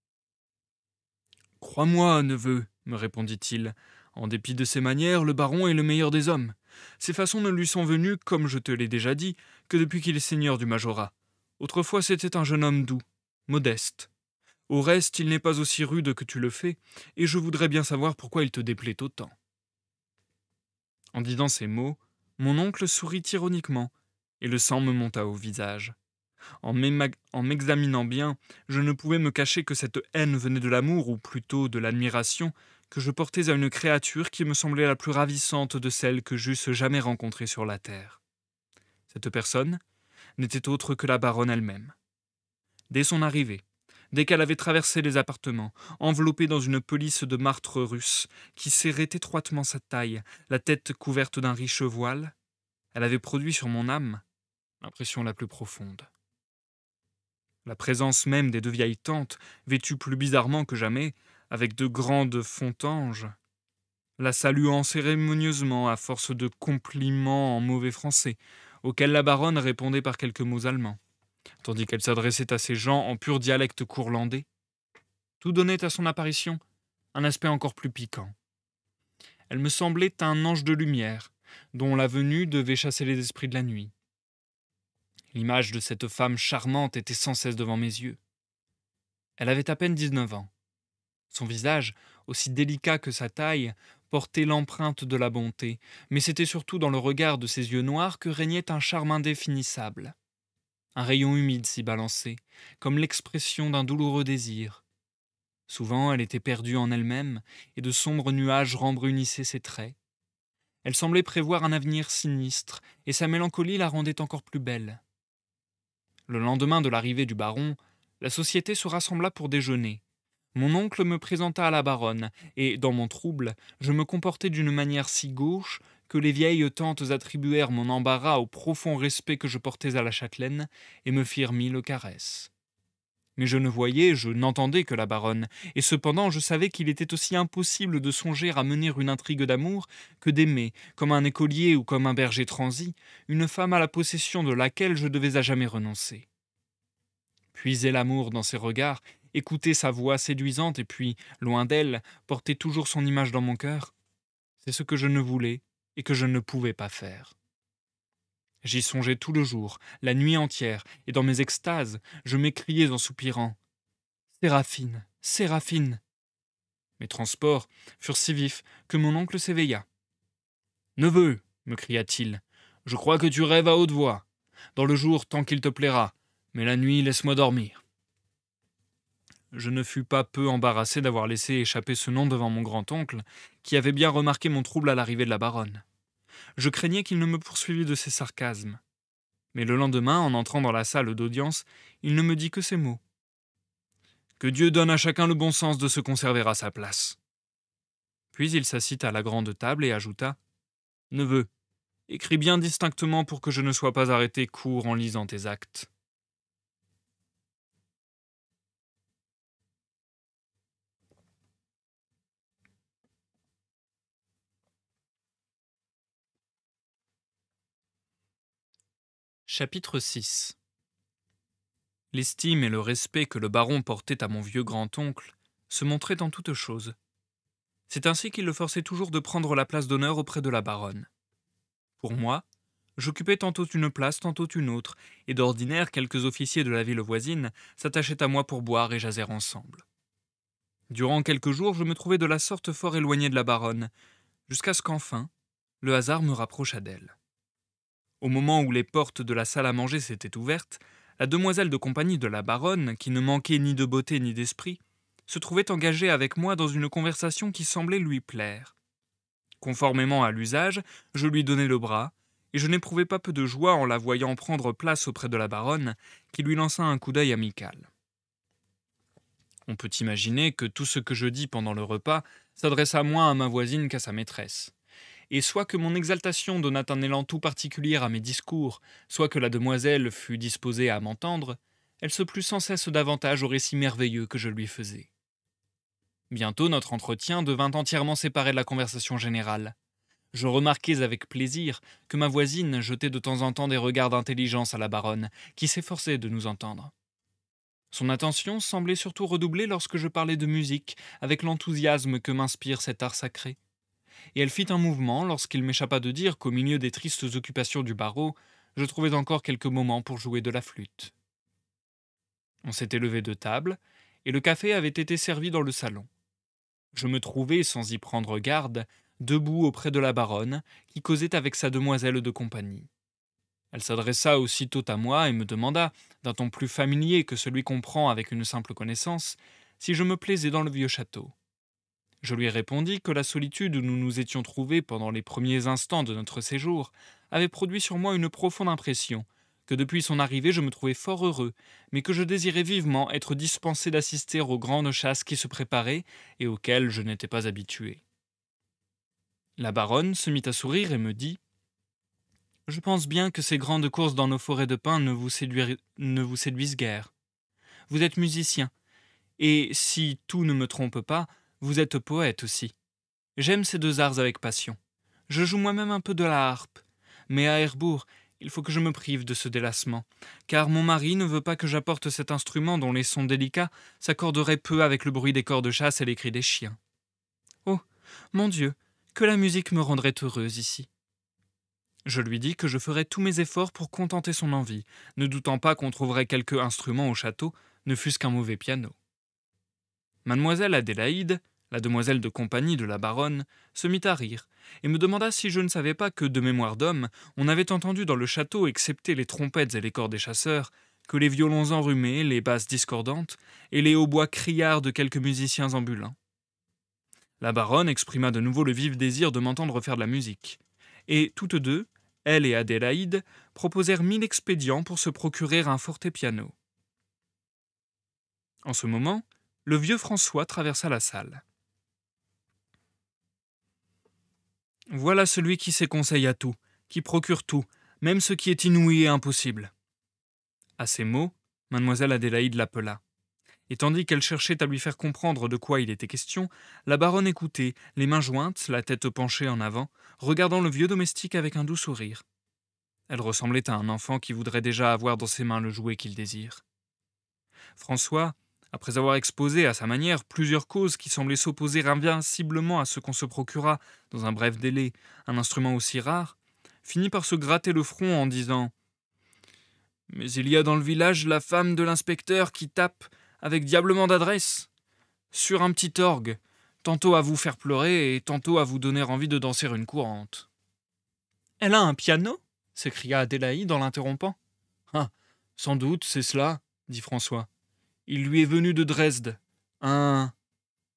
« Crois-moi, neveu, me répondit-il, en dépit de ses manières, le baron est le meilleur des hommes. Ses façons ne lui sont venues, comme je te l'ai déjà dit, que depuis qu'il est seigneur du majorat. Autrefois c'était un jeune homme doux, modeste. Au reste, il n'est pas aussi rude que tu le fais, et je voudrais bien savoir pourquoi il te déplaît autant. » En disant ces mots, mon oncle sourit ironiquement, et le sang me monta au visage. En m'examinant bien, je ne pouvais me cacher que cette haine venait de l'amour, ou plutôt de l'admiration, que je portais à une créature qui me semblait la plus ravissante de celles que j'eusse jamais rencontrées sur la terre. Cette personne n'était autre que la baronne elle-même. Dès son arrivée, dès qu'elle avait traversé les appartements, enveloppée dans une pelisse de martre russe qui serrait étroitement sa taille, la tête couverte d'un riche voile, elle avait produit sur mon âme l'impression la plus profonde. La présence même des deux vieilles tantes, vêtues plus bizarrement que jamais, avec de grandes fontanges, la saluant cérémonieusement à force de compliments en mauvais français, auxquels la baronne répondait par quelques mots allemands, tandis qu'elle s'adressait à ces gens en pur dialecte courlandais. Tout donnait à son apparition un aspect encore plus piquant. Elle me semblait un ange de lumière, dont la venue devait chasser les esprits de la nuit. L'image de cette femme charmante était sans cesse devant mes yeux. Elle avait à peine 19 ans. Son visage, aussi délicat que sa taille, portait l'empreinte de la bonté, mais c'était surtout dans le regard de ses yeux noirs que régnait un charme indéfinissable. Un rayon humide s'y balançait, comme l'expression d'un douloureux désir. Souvent, elle était perdue en elle-même, et de sombres nuages rembrunissaient ses traits. Elle semblait prévoir un avenir sinistre, et sa mélancolie la rendait encore plus belle. Le lendemain de l'arrivée du baron, la société se rassembla pour déjeuner. Mon oncle me présenta à la baronne, et, dans mon trouble, je me comportai d'une manière si gauche que les vieilles tantes attribuèrent mon embarras au profond respect que je portais à la châtelaine et me firent mille caresses. Mais je ne voyais, je n'entendais que la baronne, et cependant je savais qu'il était aussi impossible de songer à mener une intrigue d'amour que d'aimer, comme un écolier ou comme un berger transi, une femme à la possession de laquelle je devais à jamais renoncer. Puiser l'amour dans ses regards, écouter sa voix séduisante et puis, loin d'elle, porter toujours son image dans mon cœur, c'est ce que je ne voulais et que je ne pouvais pas faire. J'y songeais tout le jour, la nuit entière, et dans mes extases, je m'écriais en soupirant « Séraphine, Séraphine !» Mes transports furent si vifs que mon oncle s'éveilla. « Neveu, me cria-t-il, je crois que tu rêves à haute voix. Dans le jour, tant qu'il te plaira, mais la nuit, laisse-moi dormir. » Je ne fus pas peu embarrassé d'avoir laissé échapper ce nom devant mon grand-oncle, qui avait bien remarqué mon trouble à l'arrivée de la baronne. Je craignais qu'il ne me poursuivît de ses sarcasmes. Mais le lendemain, en entrant dans la salle d'audience, il ne me dit que ces mots. « Que Dieu donne à chacun le bon sens de se conserver à sa place. » Puis il s'assit à la grande table et ajouta « Neveu, écris bien distinctement pour que je ne sois pas arrêté court en lisant tes actes. » Chapitre 6. L'estime et le respect que le baron portait à mon vieux grand-oncle se montraient en toutes choses. C'est ainsi qu'il le forçait toujours de prendre la place d'honneur auprès de la baronne. Pour moi, j'occupais tantôt une place, tantôt une autre, et d'ordinaire quelques officiers de la ville voisine s'attachaient à moi pour boire et jaser ensemble. Durant quelques jours, je me trouvais de la sorte fort éloigné de la baronne, jusqu'à ce qu'enfin, le hasard me rapprocha d'elle. Au moment où les portes de la salle à manger s'étaient ouvertes, la demoiselle de compagnie de la baronne, qui ne manquait ni de beauté ni d'esprit, se trouvait engagée avec moi dans une conversation qui semblait lui plaire. Conformément à l'usage, je lui donnai le bras, et je n'éprouvai pas peu de joie en la voyant prendre place auprès de la baronne, qui lui lança un coup d'œil amical. On peut imaginer que tout ce que je dis pendant le repas s'adressa moins à ma voisine qu'à sa maîtresse. Et soit que mon exaltation donnât un élan tout particulier à mes discours, soit que la demoiselle fût disposée à m'entendre, elle se plut sans cesse davantage au récit merveilleux que je lui faisais. Bientôt notre entretien devint entièrement séparé de la conversation générale. Je remarquais avec plaisir que ma voisine jetait de temps en temps des regards d'intelligence à la baronne, qui s'efforçait de nous entendre. Son attention semblait surtout redoubler lorsque je parlais de musique, avec l'enthousiasme que m'inspire cet art sacré. Et elle fit un mouvement lorsqu'il m'échappa de dire qu'au milieu des tristes occupations du barreau, je trouvais encore quelques moments pour jouer de la flûte. On s'était levé de table, et le café avait été servi dans le salon. Je me trouvais, sans y prendre garde, debout auprès de la baronne, qui causait avec sa demoiselle de compagnie. Elle s'adressa aussitôt à moi et me demanda, d'un ton plus familier que celui qu'on prend avec une simple connaissance, si je me plaisais dans le vieux château. Je lui répondis que la solitude où nous nous étions trouvés pendant les premiers instants de notre séjour avait produit sur moi une profonde impression, que depuis son arrivée je me trouvais fort heureux, mais que je désirais vivement être dispensé d'assister aux grandes chasses qui se préparaient et auxquelles je n'étais pas habitué. La baronne se mit à sourire et me dit « Je pense bien que ces grandes courses dans nos forêts de pins ne vous séduisent guère. Vous êtes musicien, et si tout ne me trompe pas, vous êtes poète aussi. J'aime ces deux arts avec passion. Je joue moi-même un peu de la harpe, mais à Herbourg, il faut que je me prive de ce délassement, car mon mari ne veut pas que j'apporte cet instrument dont les sons délicats s'accorderaient peu avec le bruit des cors de chasse et les cris des chiens. Oh, mon Dieu, que la musique me rendrait heureuse ici. » Je lui dis que je ferais tous mes efforts pour contenter son envie, ne doutant pas qu'on trouverait quelque instrument au château, ne fût-ce qu'un mauvais piano. Mademoiselle Adélaïde, la demoiselle de compagnie de la baronne, se mit à rire, et me demanda si je ne savais pas que, de mémoire d'homme, on avait entendu dans le château, excepté les trompettes et les corps des chasseurs, que les violons enrhumés, les basses discordantes, et les hautbois criards de quelques musiciens ambulants. La baronne exprima de nouveau le vif désir de m'entendre faire de la musique, et toutes deux, elle et Adélaïde, proposèrent 1000 expédients pour se procurer un fortepiano. En ce moment, le vieux François traversa la salle. « Voilà celui qui sait conseil à tout, qui procure tout, même ce qui est inouï et impossible. À ces mots, mademoiselle Adélaïde l'appela. Et tandis qu'elle cherchait à lui faire comprendre de quoi il était question, la baronne écoutait, les mains jointes, la tête penchée en avant, regardant le vieux domestique avec un doux sourire. Elle ressemblait à un enfant qui voudrait déjà avoir dans ses mains le jouet qu'il désire. François, après avoir exposé à sa manière plusieurs causes qui semblaient s'opposer invinciblement à ce qu'on se procura, dans un bref délai, un instrument aussi rare, finit par se gratter le front en disant « Mais il y a dans le village la femme de l'inspecteur qui tape, avec diablement d'adresse, sur un petit orgue, tantôt à vous faire pleurer et tantôt à vous donner envie de danser une courante. »« Elle a un piano ?» s'écria Adélaïde en l'interrompant. « Ah, sans doute, c'est cela, » dit François. « Il lui est venu de Dresde. Un... »«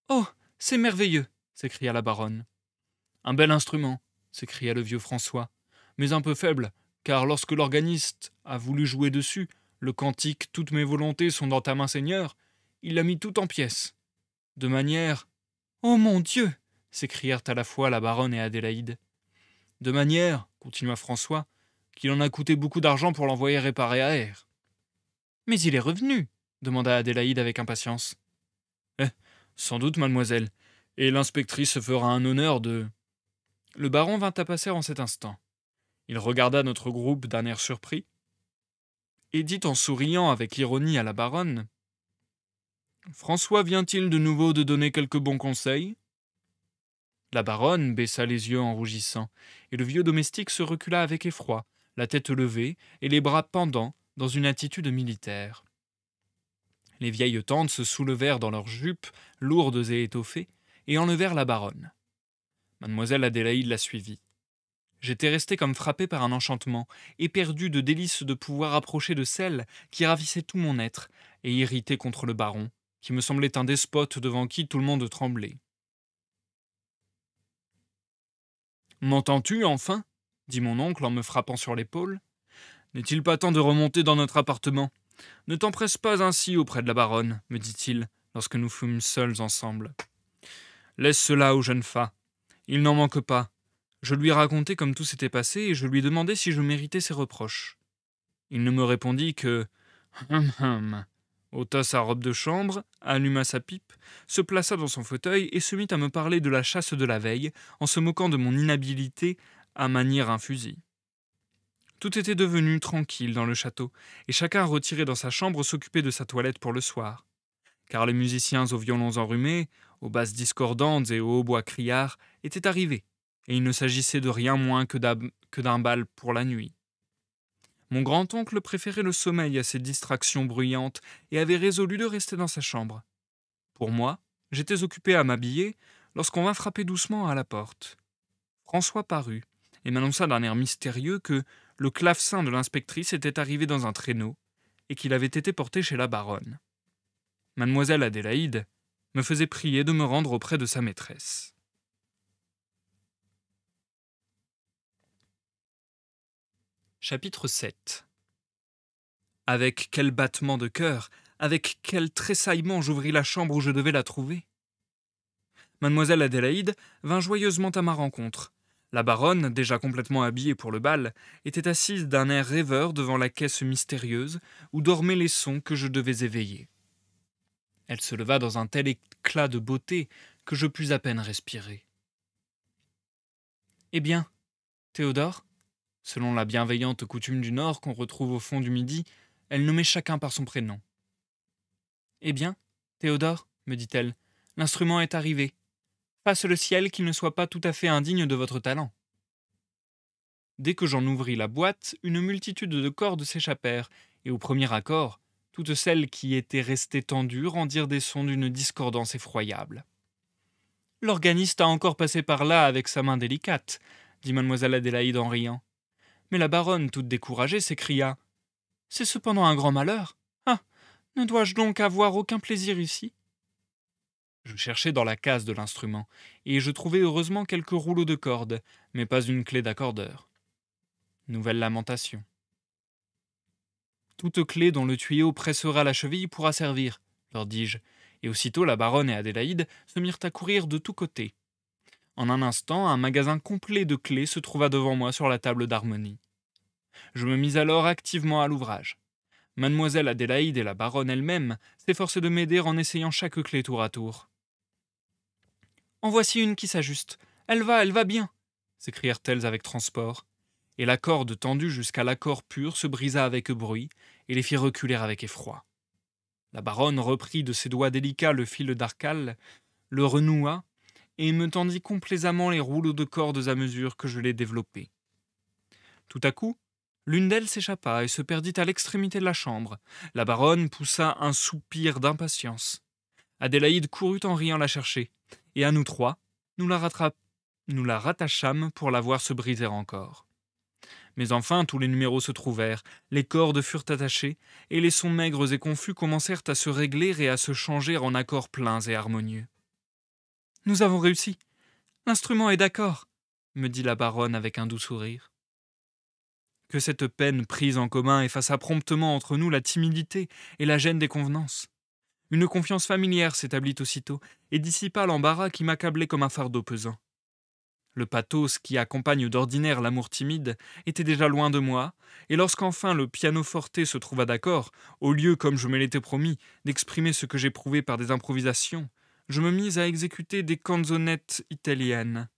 Oh, c'est merveilleux !» s'écria la baronne. « Un bel instrument, » s'écria le vieux François, « mais un peu faible, car lorsque l'organiste a voulu jouer dessus, le cantique « Toutes mes volontés sont dans ta main, Seigneur », il l'a mis tout en pièces. De manière... Oh mon Dieu s'écrièrent à la fois la baronne et Adélaïde. De manière, continua François, qu'il en a coûté beaucoup d'argent pour l'envoyer réparer à Air. Mais il est revenu demanda Adélaïde avec impatience. Sans doute, mademoiselle, et l'inspectrice se fera un honneur de... Le baron vint à passer en cet instant. Il regarda notre groupe d'un air surpris, et dit en souriant avec ironie à la baronne « François vient-il de nouveau de donner quelques bons conseils ?» La baronne baissa les yeux en rougissant, et le vieux domestique se recula avec effroi, la tête levée et les bras pendants dans une attitude militaire. Les vieilles tantes se soulevèrent dans leurs jupes, lourdes et étoffées, et enlevèrent la baronne. Mademoiselle Adélaïde la suivit. J'étais resté comme frappé par un enchantement, éperdu de délices de pouvoir approcher de celle qui ravissait tout mon être, et irrité contre le baron, qui me semblait un despote devant qui tout le monde tremblait. « M'entends-tu, enfin » dit mon oncle en me frappant sur l'épaule. « N'est-il pas temps de remonter dans notre appartement ? Ne t'empresse pas ainsi auprès de la baronne, me dit-il, lorsque nous fûmes seuls ensemble. Laisse cela au jeune fat. Il n'en manque pas. Je lui racontai comme tout s'était passé et je lui demandai si je méritais ses reproches. Il ne me répondit que hum, ôta sa robe de chambre, alluma sa pipe, se plaça dans son fauteuil et se mit à me parler de la chasse de la veille, en se moquant de mon inhabilité à manier un fusil. Tout était devenu tranquille dans le château, et chacun retiré dans sa chambre s'occupait de sa toilette pour le soir. Car les musiciens aux violons enrhumés, aux basses discordantes et aux hautbois criards étaient arrivés, et il ne s'agissait de rien moins que d'un bal pour la nuit. Mon grand-oncle préférait le sommeil à ces distractions bruyantes et avait résolu de rester dans sa chambre. Pour moi, j'étais occupé à m'habiller lorsqu'on vint frapper doucement à la porte. François parut et m'annonça d'un air mystérieux que le clavecin de l'inspectrice était arrivé dans un traîneau et qu'il avait été porté chez la baronne. Mademoiselle Adélaïde me faisait prier de me rendre auprès de sa maîtresse. Chapitre 7. Avec quel battement de cœur, avec quel tressaillement j'ouvris la chambre où je devais la trouver. Mademoiselle Adélaïde vint joyeusement à ma rencontre. La baronne, déjà complètement habillée pour le bal, était assise d'un air rêveur devant la caisse mystérieuse où dormaient les sons que je devais éveiller. Elle se leva dans un tel éclat de beauté que je pus à peine respirer. « Eh bien, Théodore ?» Selon la bienveillante coutume du Nord qu'on retrouve au fond du Midi, elle nommait chacun par son prénom. « Eh bien, Théodore, me dit-elle, l'instrument est arrivé. Fasse le ciel qu'il ne soit pas tout à fait indigne de votre talent. » Dès que j'en ouvris la boîte, une multitude de cordes s'échappèrent, et au premier accord, toutes celles qui étaient restées tendues rendirent des sons d'une discordance effroyable. « L'organiste a encore passé par là avec sa main délicate, » dit mademoiselle Adélaïde en riant. Mais la baronne, toute découragée, s'écria « C'est cependant un grand malheur. Ah, ne dois-je donc avoir aucun plaisir ici ?» Je cherchai dans la case de l'instrument, et je trouvai heureusement quelques rouleaux de cordes, mais pas une clé d'accordeur. Nouvelle lamentation. « Toute clé dont le tuyau pressera la cheville pourra servir, leur dis-je, et aussitôt la baronne et Adélaïde se mirent à courir de tous côtés. En un instant, un magasin complet de clés se trouva devant moi sur la table d'harmonie. Je me mis alors activement à l'ouvrage. Mademoiselle Adélaïde et la baronne elle-même s'efforçaient de m'aider en essayant chaque clé tour à tour. En voici une qui s'ajuste. Elle va bien, s'écrièrent-elles avec transport. Et la corde tendue jusqu'à l'accord pur se brisa avec bruit et les fit reculer avec effroi. La baronne reprit de ses doigts délicats le fil d'arcale, le renoua et me tendit complaisamment les rouleaux de cordes à mesure que je les développais. Tout à coup, l'une d'elles s'échappa et se perdit à l'extrémité de la chambre. La baronne poussa un soupir d'impatience. Adélaïde courut en riant la chercher, et à nous trois, nous la rattachâmes pour la voir se briser encore. Mais enfin, tous les numéros se trouvèrent, les cordes furent attachées, et les sons maigres et confus commencèrent à se régler et à se changer en accords pleins et harmonieux. « Nous avons réussi. L'instrument est d'accord, » me dit la baronne avec un doux sourire. Que cette peine prise en commun effaça promptement entre nous la timidité et la gêne des convenances. Une confiance familière s'établit aussitôt et dissipa l'embarras qui m'accablait comme un fardeau pesant. Le pathos qui accompagne d'ordinaire l'amour timide était déjà loin de moi, et lorsqu'enfin le pianoforte se trouva d'accord, au lieu, comme je me l'étais promis, d'exprimer ce que j'éprouvais par des improvisations, je me mis à exécuter des canzonettes italiennes.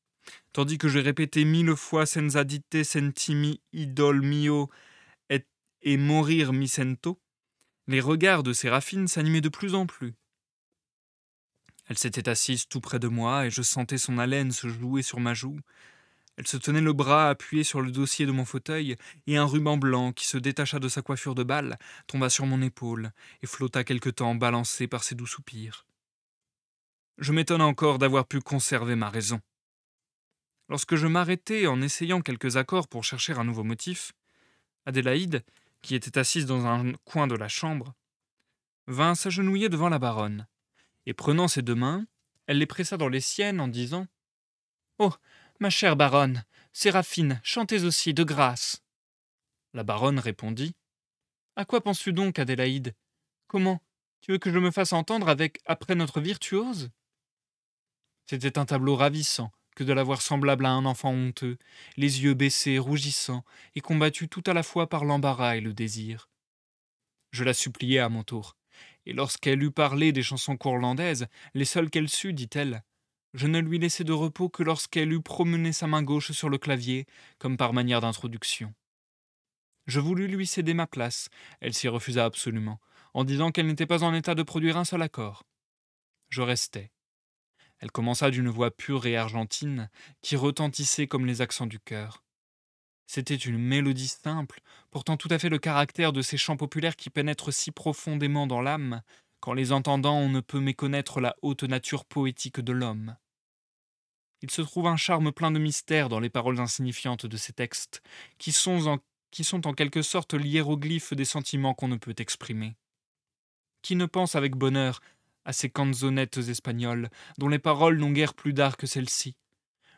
Tandis que je répétais 1000 fois senza dite sentimi idol mio et morir mi sento, les regards de Séraphine s'animaient de plus en plus. Elle s'était assise tout près de moi et je sentais son haleine se jouer sur ma joue. Elle se tenait le bras appuyé sur le dossier de mon fauteuil et un ruban blanc qui se détacha de sa coiffure de bal tomba sur mon épaule et flotta quelque temps balancé par ses doux soupirs. Je m'étonne encore d'avoir pu conserver ma raison. Lorsque je m'arrêtai en essayant quelques accords pour chercher un nouveau motif, Adélaïde, qui était assise dans un coin de la chambre, vint s'agenouiller devant la baronne, et prenant ses deux mains, elle les pressa dans les siennes en disant « Oh, ma chère baronne, Séraphine, chantez aussi, de grâce !» La baronne répondit « À quoi penses-tu donc, Adélaïde ? Comment ? Tu veux que je me fasse entendre après notre virtuose ?» C'était un tableau ravissant que de la voir semblable à un enfant honteux, les yeux baissés, rougissant, et combattu tout à la fois par l'embarras et le désir. Je la suppliai à mon tour, et lorsqu'elle eut parlé des chansons courlandaises, les seules qu'elle sut, dit-elle, je ne lui laissai de repos que lorsqu'elle eut promené sa main gauche sur le clavier, comme par manière d'introduction. Je voulus lui céder ma place, elle s'y refusa absolument, en disant qu'elle n'était pas en état de produire un seul accord. Je restai. Elle commença d'une voix pure et argentine, qui retentissait comme les accents du cœur. C'était une mélodie simple, portant tout à fait le caractère de ces chants populaires qui pénètrent si profondément dans l'âme, qu'en les entendant on ne peut méconnaître la haute nature poétique de l'homme. Il se trouve un charme plein de mystère dans les paroles insignifiantes de ces textes, qui sont en quelque sorte l'hiéroglyphe des sentiments qu'on ne peut exprimer. Qui ne pense avec bonheur à ces canzonettes espagnoles, dont les paroles n'ont guère plus d'art que celle-ci.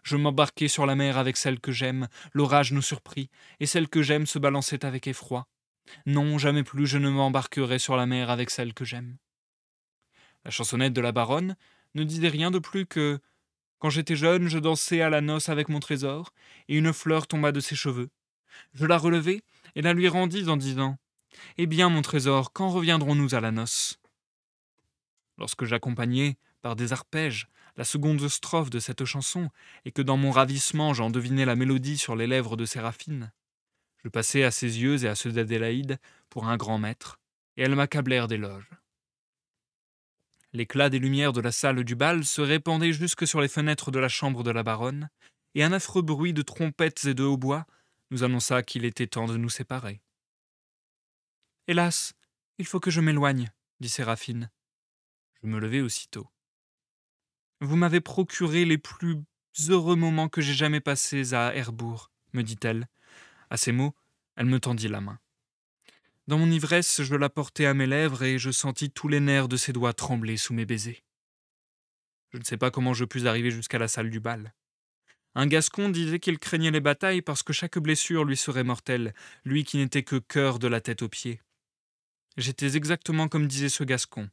Je m'embarquai sur la mer avec celle que j'aime, l'orage nous surprit, et celle que j'aime se balançait avec effroi. Non, jamais plus je ne m'embarquerai sur la mer avec celle que j'aime. La chansonnette de la baronne ne disait rien de plus que « Quand j'étais jeune, je dansais à la noce avec mon trésor, et une fleur tomba de ses cheveux. Je la relevai et la lui rendis en disant « Eh bien, mon trésor, quand reviendrons-nous à la noce ?» Lorsque j'accompagnais, par des arpèges, la seconde strophe de cette chanson, et que dans mon ravissement j'en devinais la mélodie sur les lèvres de Séraphine, je passai à ses yeux et à ceux d'Adélaïde pour un grand maître, et elles m'accablèrent d'éloges. L'éclat des lumières de la salle du bal se répandait jusque sur les fenêtres de la chambre de la baronne, et un affreux bruit de trompettes et de hautbois nous annonça qu'il était temps de nous séparer. « Hélas, il faut que je m'éloigne, » dit Séraphine. Je me levai aussitôt. « Vous m'avez procuré les plus heureux moments que j'ai jamais passés à Herbourg, » me dit-elle. À ces mots, elle me tendit la main. Dans mon ivresse, je la portai à mes lèvres et je sentis tous les nerfs de ses doigts trembler sous mes baisers. Je ne sais pas comment je pus arriver jusqu'à la salle du bal. Un Gascon disait qu'il craignait les batailles parce que chaque blessure lui serait mortelle, lui qui n'était que cœur de la tête aux pieds. J'étais exactement comme disait ce Gascon.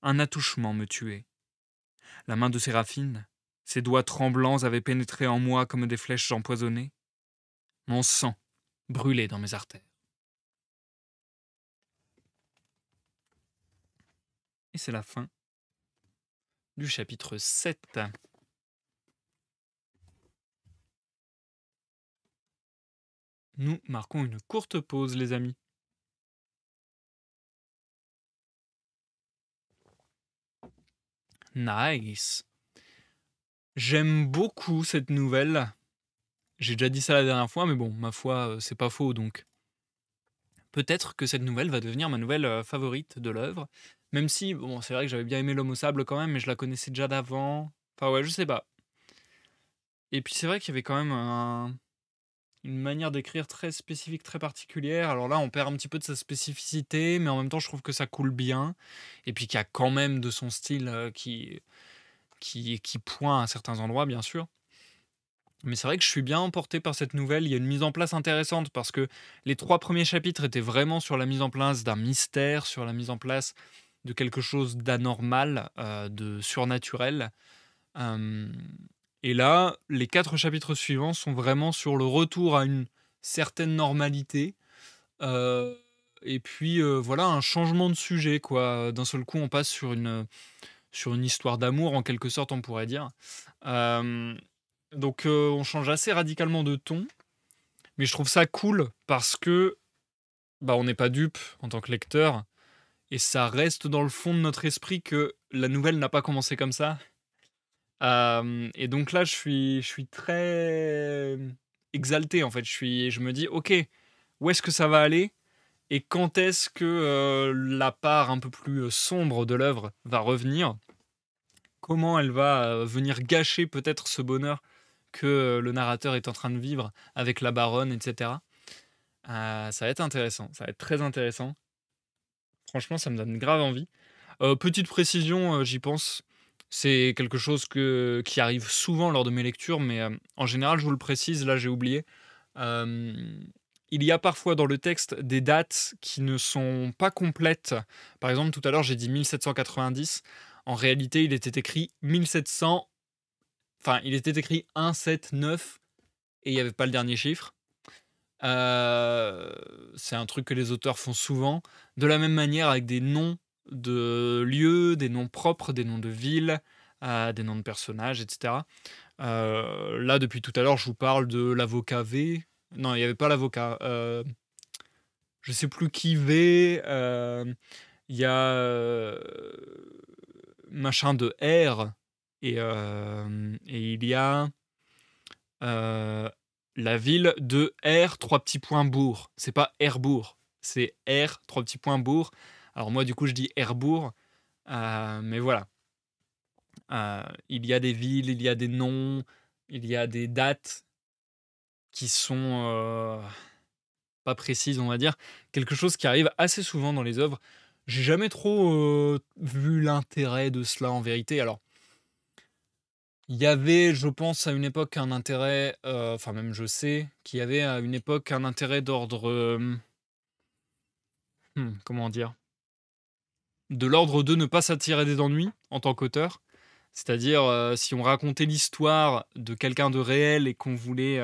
Un attouchement me tuait. La main de Séraphine, Ses doigts tremblants avaient pénétré en moi comme des flèches empoisonnées. Mon sang brûlait dans mes artères. Et c'est la fin du chapitre 7. Nous marquons une courte pause, les amis. Nice. J'aime beaucoup cette nouvelle. J'ai déjà dit ça la dernière fois, mais bon, ma foi, c'est pas faux, donc peut-être que cette nouvelle va devenir ma nouvelle favorite de l'œuvre. Même si, bon, c'est vrai que j'avais bien aimé L'Homme au sable quand même, mais je la connaissais déjà d'avant. Enfin ouais, je sais pas. Et puis c'est vrai qu'il y avait quand même une manière d'écrire très spécifique, très particulière. Alors là, on perd un petit peu de sa spécificité, mais en même temps, je trouve que ça coule bien. Et puis qu'il y a quand même de son style qui pointe à certains endroits, bien sûr. Mais c'est vrai que je suis bien emporté par cette nouvelle. Il y a une mise en place intéressante parce que les 3 premiers chapitres étaient vraiment sur la mise en place d'un mystère, sur la mise en place de quelque chose d'anormal, de surnaturel. Hem et là, les 4 chapitres suivants sont vraiment sur le retour à une certaine normalité, heu et puis, voilà, un changement de sujet, quoi. D'un seul coup, on passe sur une histoire d'amour, en quelque sorte, on pourrait dire. Hem donc, on change assez radicalement de ton, mais je trouve ça cool parce que, bah, on n'est pas dupe en tant que lecteur et ça reste dans le fond de notre esprit que la nouvelle n'a pas commencé comme ça. Et donc là, je suis très, exalté, en fait. Je me dis: «OK, où est-ce que ça va aller et quand est-ce que, la part un peu plus, sombre de l'œuvre va revenir? Comment elle va, venir gâcher peut-être ce bonheur que, le narrateur est en train de vivre avec la baronne et cetera?» Ça va être intéressant, ça va être très intéressant. Franchement, ça me donne grave envie. Petite précision, j'y pense, c'est quelque chose qui arrive souvent lors de mes lectures, mais, en général, je vous le précise, là, j'ai oublié. Hem, il y a parfois dans le texte des dates qui ne sont pas complètes. Par exemple, tout à l'heure, j'ai dit 1790. En réalité, il était écrit 1700, enfin, il était écrit 179 et il y avait pas le dernier chiffre. C'est un truc que les auteurs font souvent. De la même manière avec des noms de lieux, des noms propres, des noms de villes, des noms de personnages et cetera. Là, depuis tout à l'heure, je vous parle de l'avocat V. Non, il y avait pas l'avocat, je sais plus qui V, il y a, machin de R et il y a, heu, la ville de R 3 petits points bourg. C'est pas Herbourg, c'est R 3 petits points bourg. Alors moi, du coup, je dis Herbourg, mais voilà. Il y a des villes, il y a des noms, il y a des dates qui sont, pas précises, on va dire. Quelque chose qui arrive assez souvent dans les œuvres. J'ai jamais trop, vu l'intérêt de cela en vérité. Alors, il y avait, je pense, à une époque un intérêt, enfin même je sais qu'il y avait à une époque un intérêt d'ordre, comment dire? De l'ordre de ne pas s'attirer des ennuis en tant qu'auteur. C'est-à-dire, si on racontait l'histoire de quelqu'un de réel et qu'on voulait,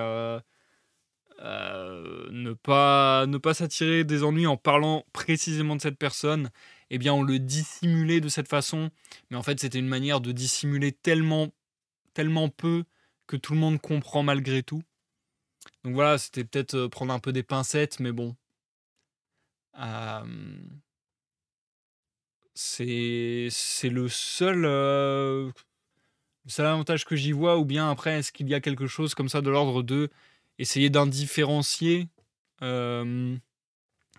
ne pas s'attirer des ennuis en parlant précisément de cette personne, eh bien, on le dissimulait de cette façon. Mais en fait, c'était une manière de dissimuler tellement peu que tout le monde comprend malgré tout. Donc voilà, c'était peut-être, prendre un peu des pincettes, mais bon, hem, c'est le seul avantage que j'y vois ou bien après, est-ce qu'il y a quelque chose comme ça de l'ordre de essayer d'indifférencier, hem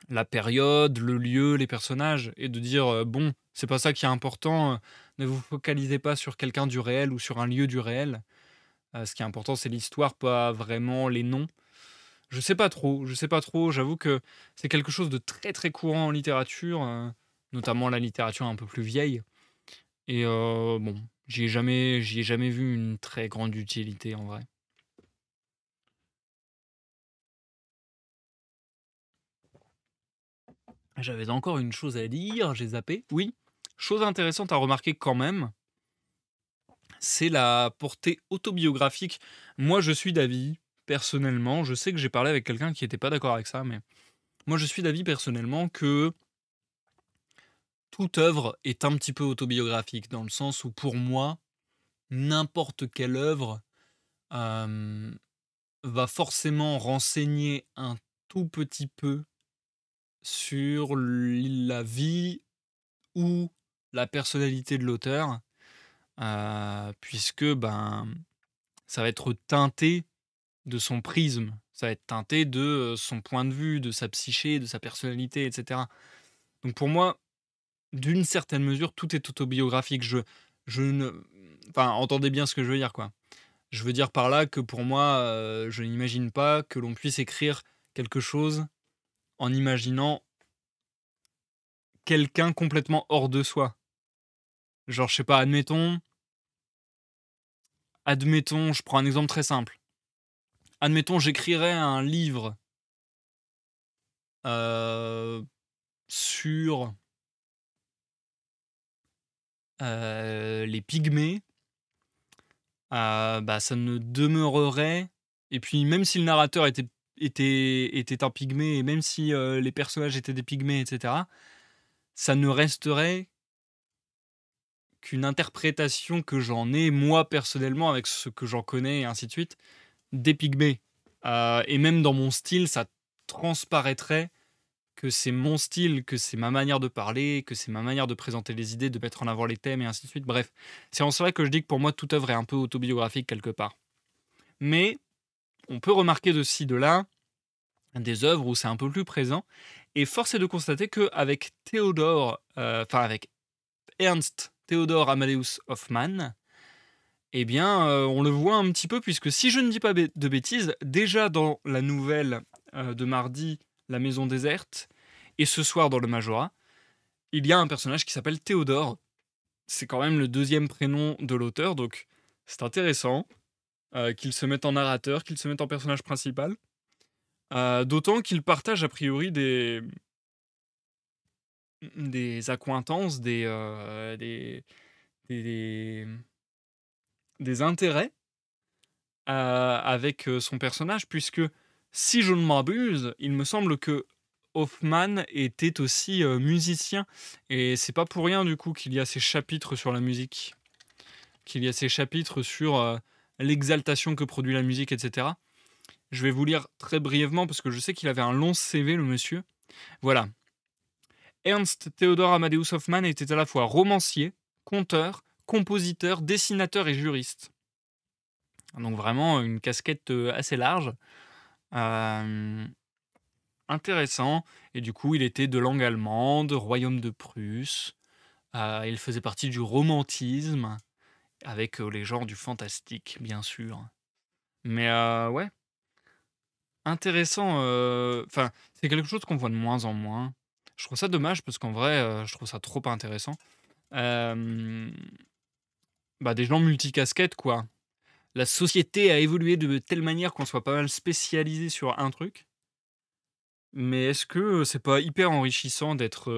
la période, le lieu, les personnages et de dire, «Bon, c'est pas ça qui est important, ne vous focalisez pas sur quelqu'un du réel ou sur un lieu du réel. Ce qui est important, c'est l'histoire, pas vraiment les noms». Je sais pas trop, j'avoue que c'est quelque chose de très, très courant en littérature, notamment la littérature un peu plus vieille et bon, j'y ai jamais vu une très grande utilité en vrai. J'avais encore une chose à dire, j'ai zappé. Oui, chose intéressante à remarquer quand même, c'est la portée autobiographique. Moi, je suis d'avis, personnellement, je sais que j'ai parlé avec quelqu'un qui était pas d'accord avec ça, mais moi, je suis d'avis personnellement que toute œuvre est un petit peu autobiographique, dans le sens où pour moi, n'importe quelle œuvre, hem, va forcément renseigner un tout petit peu sur la vie ou la personnalité de l'auteur, puisque, ben, ça va être teinté de son prisme. Ça va être teinté de, son point de vue, de sa psyché, de sa personnalité et cetera. Donc pour moi, d'une certaine mesure, tout est autobiographique. Je ne enfin, entendez bien ce que je veux dire, quoi. Je veux dire par là que pour moi, je n'imagine pas que l'on puisse écrire quelque chose en imaginant quelqu'un complètement hors de soi. Genre, je sais pas, admettons, je prends un exemple très simple. Admettons, j'écrirais un livre, heu, sur, les pygmées, bah, ça ne demeurerait et puis même si le narrateur était un pygmée et même si, les personnages étaient des pygmées et cetera, ça ne resterait qu'une interprétation que j'en ai moi personnellement avec ce que j'en connais et ainsi de suite, des pygmées. Et même dans mon style, ça transparaîtrait que c'est mon style, que c'est ma manière de parler, que c'est ma manière de présenter les idées, de mettre en avant les thèmes et ainsi de suite. Bref, c'est en cela que je dis que pour moi toute œuvre est un peu autobiographique quelque part. Mais on peut remarquer de ci, de là, des œuvres où c'est un peu plus présent et force est de constater qu'avec avec Ernst Theodor Amadeus Hoffmann, eh bien, on le voit un petit peu puisque si je ne dis pas de bêtises, déjà dans la nouvelle, de mardi, La maison déserte et ce soir dans le Majora, il y a un personnage qui s'appelle Théodore. C'est quand même le deuxième prénom de l'auteur, donc c'est intéressant, qu'il se mette en narrateur, qu'il se mette en personnage principal. D'autant qu'il partage a priori des accointances, des des intérêts, avec, son personnage puisque, si je ne m'abuse, il me semble que Hoffmann était aussi, musicien et c'est pas pour rien du coup qu'il y a ces chapitres sur la musique, qu'il y a ces chapitres sur, l'exaltation que produit la musique et cetera. Je vais vous lire très brièvement parce que je sais qu'il avait un long CV le monsieur. Voilà. Ernst Theodor Amadeus Hoffmann était à la fois romancier, conteur, compositeur, dessinateur et juriste. Donc vraiment une casquette, assez large. Hem, Intéressant et du coup, il était de langue allemande, royaume de Prusse, il faisait partie du romantisme avec, les genres du fantastique, bien sûr. Mais, ouais, intéressant, enfin, c'est quelque chose qu'on voit de moins en moins. Je trouve ça dommage parce qu'en vrai, je trouve ça trop intéressant. Hem, Bah, des gens multicasquettes, quoi. La société a évolué de telle manière qu'on soit pas mal spécialisé sur un truc. Mais est-ce que, c'est pas hyper enrichissant d'être,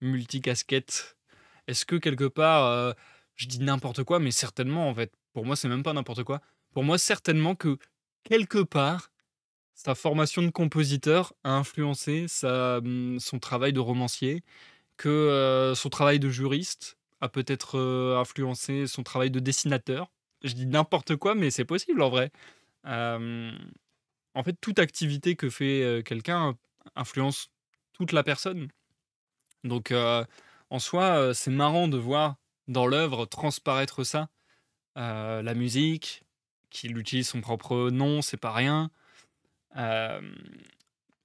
multicasquette? Est-ce que quelque part, je dis n'importe quoi, mais certainement en fait, pour moi c'est même pas n'importe quoi. Pour moi certainement que, quelque part, sa formation de compositeur a influencé son travail de romancier, que, son travail de juriste a peut-être, influencé son travail de dessinateur. Je dis n'importe quoi, mais c'est possible en vrai. Hem En fait, toute activité que fait, quelqu'un influence toute la personne. Donc, en soi, c'est marrant de voir dans l'œuvre transparaître ça. La musique, qu'il utilise son propre nom, c'est pas rien. Hem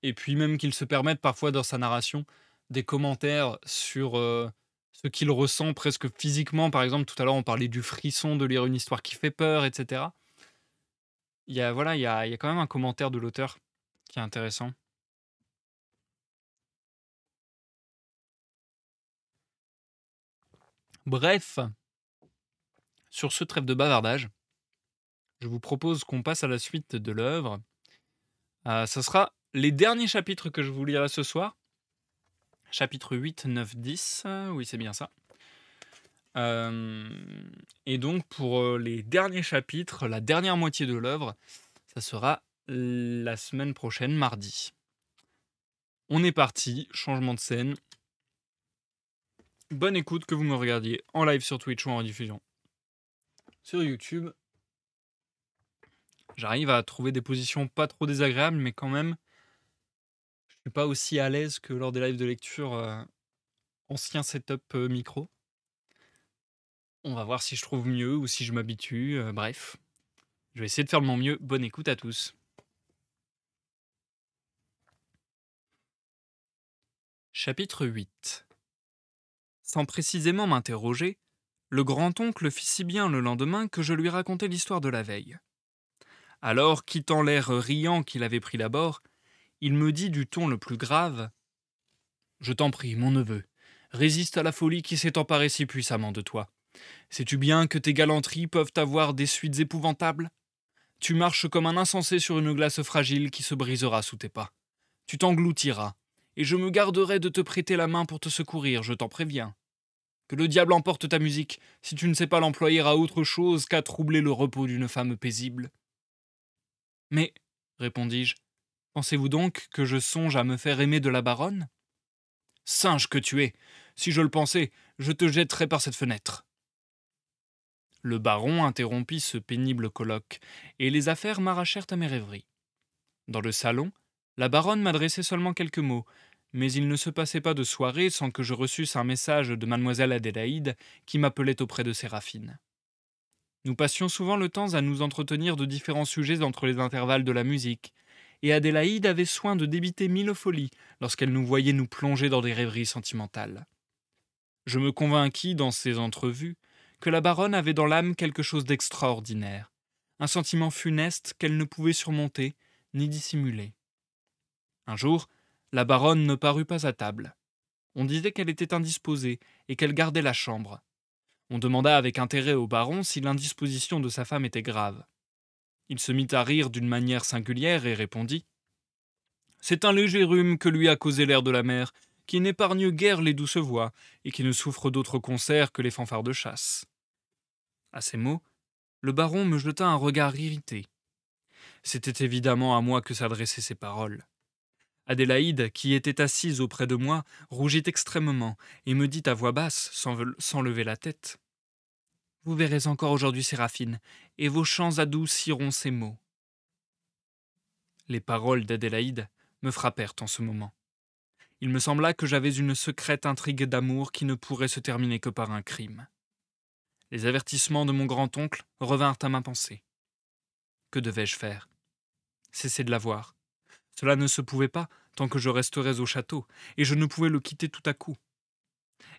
Et puis même qu'il se permette parfois dans sa narration des commentaires sur, ce qu'il ressent presque physiquement. Par exemple, tout à l'heure, on parlait du frisson de lire une histoire qui fait peur et cetera. Il y a quand même un commentaire de l'auteur qui est intéressant. Bref, sur ce trêve de bavardage, je vous propose qu'on passe à la suite de l'œuvre. Ça sera les derniers chapitres que je vous lirai ce soir. Chapitre 8, 9, 10, oui, c'est bien ça. Et donc pour, les derniers chapitres, la dernière moitié de l'œuvre, ça sera la semaine prochaine, mardi. On est parti, changement de scène. Bonne écoute, que vous me regardiez en live sur Twitch ou en rediffusion sur YouTube. J'arrive à trouver des positions pas trop désagréables, mais quand même, je suis pas aussi à l'aise que lors des lives de lecture, ancien setup, micro. On va voir si je trouve mieux ou si je m'habitue, bref. Je vais essayer de faire de mon mieux. Bonne écoute à tous. Chapitre 8. Sans précisément m'interroger, le grand-oncle fit si bien le lendemain que je lui racontai l'histoire de la veille. Alors, quittant l'air riant qu'il avait pris d'abord, il me dit du ton le plus grave : « Je t'en prie, mon neveu, résiste à la folie qui s'est emparée si puissamment de toi. Sais-tu bien que tes galanteries peuvent avoir des suites épouvantables ? Tu marches comme un insensé sur une glace fragile qui se brisera sous tes pas. Tu t'engloutiras, et je me garderai de te prêter la main pour te secourir, je t'en préviens. Que le diable emporte ta musique, si tu ne sais pas l'employer à autre chose qu'à troubler le repos d'une femme paisible. » « Mais, répondis-je, pensez-vous donc que je songe à me faire aimer de la baronne ? Singe que tu es, si je le pensais, je te jetterais par cette fenêtre. » Le baron interrompit ce pénible colloque, et les affaires m'arrachèrent à mes rêveries. Dans le salon, la baronne m'adressait seulement quelques mots, mais il ne se passait pas de soirée sans que je reçusse un message de mademoiselle Adélaïde qui m'appelait auprès de Séraphine. Nous passions souvent le temps à nous entretenir de différents sujets entre les intervalles de la musique, et Adélaïde avait soin de débiter 1000 folies lorsqu'elle nous voyait nous plonger dans des rêveries sentimentales. Je me convainquis dans ces entrevues que la baronne avait dans l'âme quelque chose d'extraordinaire, un sentiment funeste qu'elle ne pouvait surmonter ni dissimuler. Un jour, la baronne ne parut pas à table. On disait qu'elle était indisposée et qu'elle gardait la chambre. On demanda avec intérêt au baron si l'indisposition de sa femme était grave. Il se mit à rire d'une manière singulière et répondit : « C'est un léger rhume que lui a causé l'air de la mer, qui n'épargne guère les douces voix et qui ne souffre d'autre concert que les fanfares de chasse. » À ces mots, le baron me jeta un regard irrité. C'était évidemment à moi que s'adressaient ces paroles. Adélaïde, qui était assise auprès de moi, rougit extrêmement et me dit à voix basse, sans lever la tête : « Vous verrez encore aujourd'hui Séraphine, et vos chants adouciront ces mots. » Les paroles d'Adélaïde me frappèrent en ce moment. Il me sembla que j'avais une secrète intrigue d'amour qui ne pourrait se terminer que par un crime. Les avertissements de mon grand-oncle revinrent à ma pensée. Que devais-je faire ? Cesser de la voir. Cela ne se pouvait pas tant que je resterais au château, et je ne pouvais le quitter tout à coup.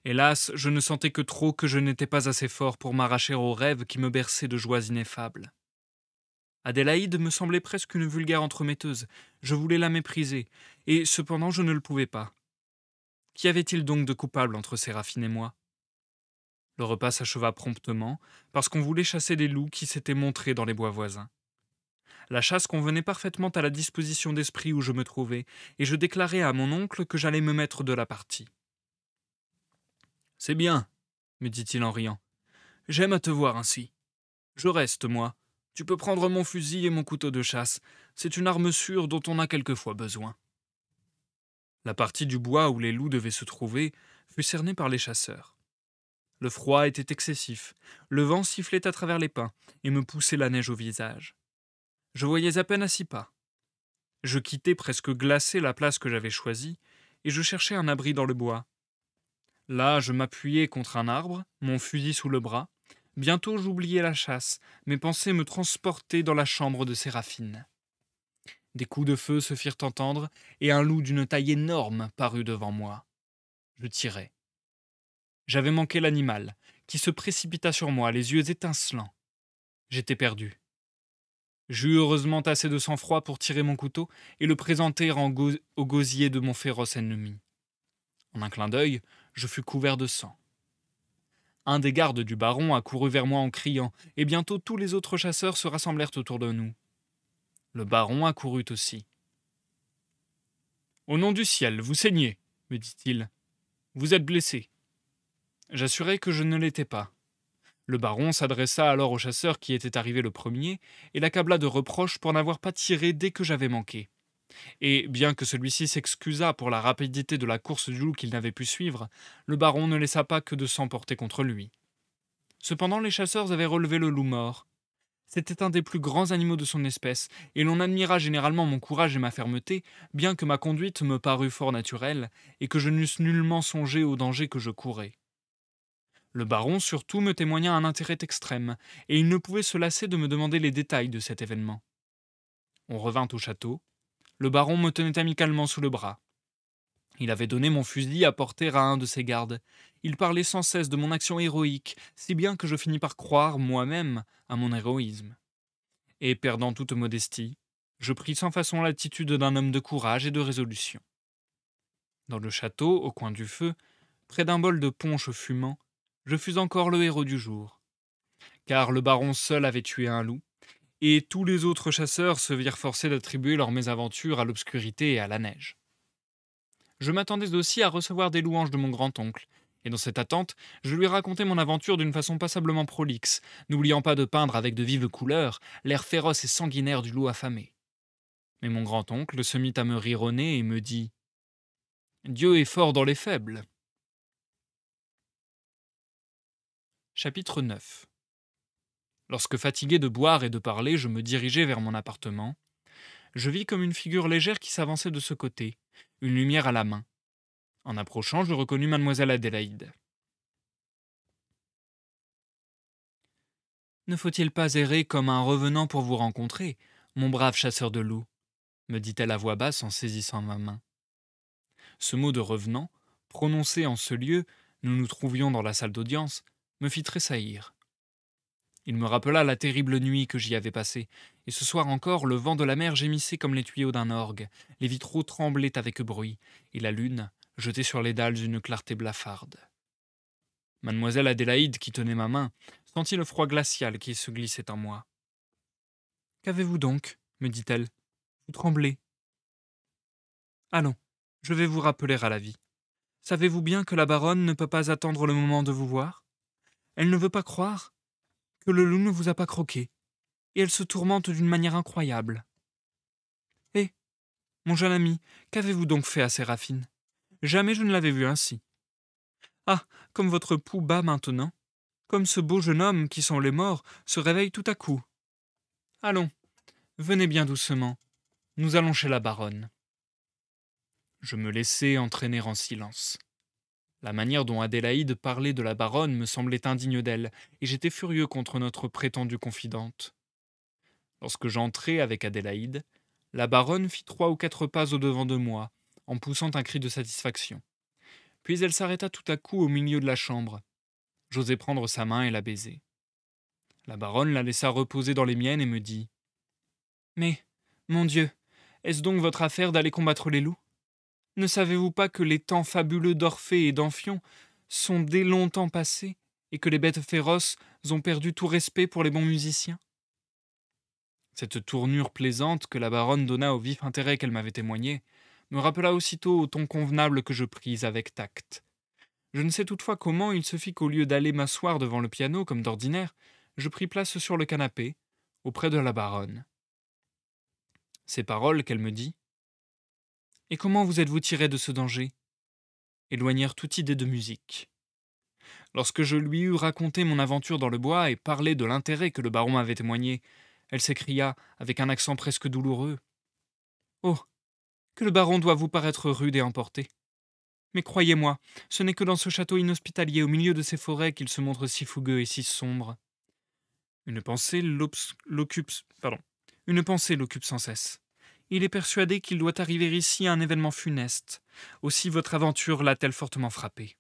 Hélas, je ne sentais que trop que je n'étais pas assez fort pour m'arracher aux rêves qui me berçaient de joies ineffables. Adélaïde me semblait presque une vulgaire entremetteuse. Je voulais la mépriser, et cependant je ne le pouvais pas. Qu'y avait-il donc de coupable entre Séraphine et moi ? Le repas s'acheva promptement, parce qu'on voulait chasser les loups qui s'étaient montrés dans les bois voisins. La chasse convenait parfaitement à la disposition d'esprit où je me trouvais, et je déclarai à mon oncle que j'allais me mettre de la partie. « C'est bien, » me dit-il en riant. « J'aime à te voir ainsi. Je reste, moi. Tu peux prendre mon fusil et mon couteau de chasse. C'est une arme sûre dont on a quelquefois besoin. » La partie du bois où les loups devaient se trouver fut cernée par les chasseurs. Le froid était excessif, le vent sifflait à travers les pins et me poussait la neige au visage. Je voyais à peine à 6 pas. Je quittai presque glacé la place que j'avais choisie et je cherchai un abri dans le bois. Là, je m'appuyai contre un arbre, mon fusil sous le bras. Bientôt j'oubliai la chasse, mes pensées me transportaient dans la chambre de Séraphine. Des coups de feu se firent entendre, et un loup d'une taille énorme parut devant moi. Je tirai. J'avais manqué l'animal, qui se précipita sur moi, les yeux étincelants. J'étais perdu. J'eus heureusement assez de sang-froid pour tirer mon couteau et le présenter au gosier de mon féroce ennemi. En un clin d'œil, je fus couvert de sang. Un des gardes du baron accourut vers moi en criant, et bientôt tous les autres chasseurs se rassemblèrent autour de nous. Le baron accourut aussi. « Au nom du ciel, vous saignez, me dit-il. Vous êtes blessé. » J'assurai que je ne l'étais pas. Le baron s'adressa alors au chasseur qui était arrivé le premier et l'accabla de reproches pour n'avoir pas tiré dès que j'avais manqué. Et bien que celui-ci s'excusât pour la rapidité de la course du loup qu'il n'avait pu suivre, le baron ne laissa pas que de s'emporter contre lui. Cependant, les chasseurs avaient relevé le loup mort. C'était un des plus grands animaux de son espèce, et l'on admira généralement mon courage et ma fermeté, bien que ma conduite me parût fort naturelle, et que je n'eusse nullement songé au danger que je courais. Le baron surtout me témoigna un intérêt extrême, et il ne pouvait se lasser de me demander les détails de cet événement. On revint au château. Le baron me tenait amicalement sous le bras. Il avait donné mon fusil à porter à un de ses gardes. Il parlait sans cesse de mon action héroïque, si bien que je finis par croire moi-même à mon héroïsme. Et perdant toute modestie, je pris sans façon l'attitude d'un homme de courage et de résolution. Dans le château, au coin du feu, près d'un bol de punch fumant, je fus encore le héros du jour. Car le baron seul avait tué un loup, et tous les autres chasseurs se virent forcés d'attribuer leur mésaventure à l'obscurité et à la neige. Je m'attendais aussi à recevoir des louanges de mon grand-oncle, et dans cette attente, je lui racontai mon aventure d'une façon passablement prolixe, n'oubliant pas de peindre avec de vives couleurs l'air féroce et sanguinaire du loup affamé. Mais mon grand-oncle se mit à me rire au nez et me dit « Dieu est fort dans les faibles ». Chapitre 9. Lorsque fatigué de boire et de parler, je me dirigeai vers mon appartement, je vis comme une figure légère qui s'avançait de ce côté, une lumière à la main. En approchant, je reconnus mademoiselle Adélaïde. « Ne faut-il pas errer comme un revenant pour vous rencontrer, mon brave chasseur de loups ?» me dit-elle à voix basse en saisissant ma main. Ce mot de revenant, prononcé en ce lieu, nous nous trouvions dans la salle d'audience, me fit tressaillir. Il me rappela la terrible nuit que j'y avais passée, et ce soir encore le vent de la mer gémissait comme les tuyaux d'un orgue, les vitraux tremblaient avec bruit, et la lune jetait sur les dalles une clarté blafarde. Mademoiselle Adélaïde, qui tenait ma main, sentit le froid glacial qui se glissait en moi. « Qu'avez-vous donc ?» me dit-elle. « Vous tremblez. » « Allons, je vais vous rappeler à la vie. Savez-vous bien que la baronne ne peut pas attendre le moment de vous voir? Elle ne veut pas croire que le loup ne vous a pas croqué, et elle se tourmente d'une manière incroyable. Eh, mon jeune ami, qu'avez-vous donc fait à Séraphine? Jamais je ne l'avais vue ainsi. Ah, comme votre pouls bat maintenant, comme ce beau jeune homme qui sont les morts se réveille tout à coup. Allons, venez bien doucement, nous allons chez la baronne. » Je me laissai entraîner en silence. La manière dont Adélaïde parlait de la baronne me semblait indigne d'elle, et j'étais furieux contre notre prétendue confidente. Lorsque j'entrai avec Adélaïde, la baronne fit 3 ou 4 pas au-devant de moi, en poussant un cri de satisfaction. Puis elle s'arrêta tout à coup au milieu de la chambre. J'osai prendre sa main et la baiser. La baronne la laissa reposer dans les miennes et me dit « Mais, mon Dieu, est-ce donc votre affaire d'aller combattre les loups? Ne savez-vous pas que les temps fabuleux d'Orphée et d'Amphion sont dès longtemps passés et que les bêtes féroces ont perdu tout respect pour les bons musiciens ?» Cette tournure plaisante que la baronne donna au vif intérêt qu'elle m'avait témoigné me rappela aussitôt au ton convenable que je pris avec tact. Je ne sais toutefois comment il se fit qu'au lieu d'aller m'asseoir devant le piano comme d'ordinaire, je pris place sur le canapé, auprès de la baronne. Ces paroles qu'elle me dit « Et comment vous êtes-vous tiré de ce danger ?» éloignèrent toute idée de musique. Lorsque je lui eus raconté mon aventure dans le bois et parlé de l'intérêt que le baron m'avait témoigné, elle s'écria, avec un accent presque douloureux. « Oh, que le baron doit vous paraître rude et emporté. Mais croyez-moi, ce n'est que dans ce château inhospitalier, au milieu de ces forêts, qu'il se montre si fougueux et si sombre. Une pensée l'occupe sans cesse. Il est persuadé qu'il doit arriver ici un événement funeste. Aussi votre aventure l'a-t-elle fortement frappé.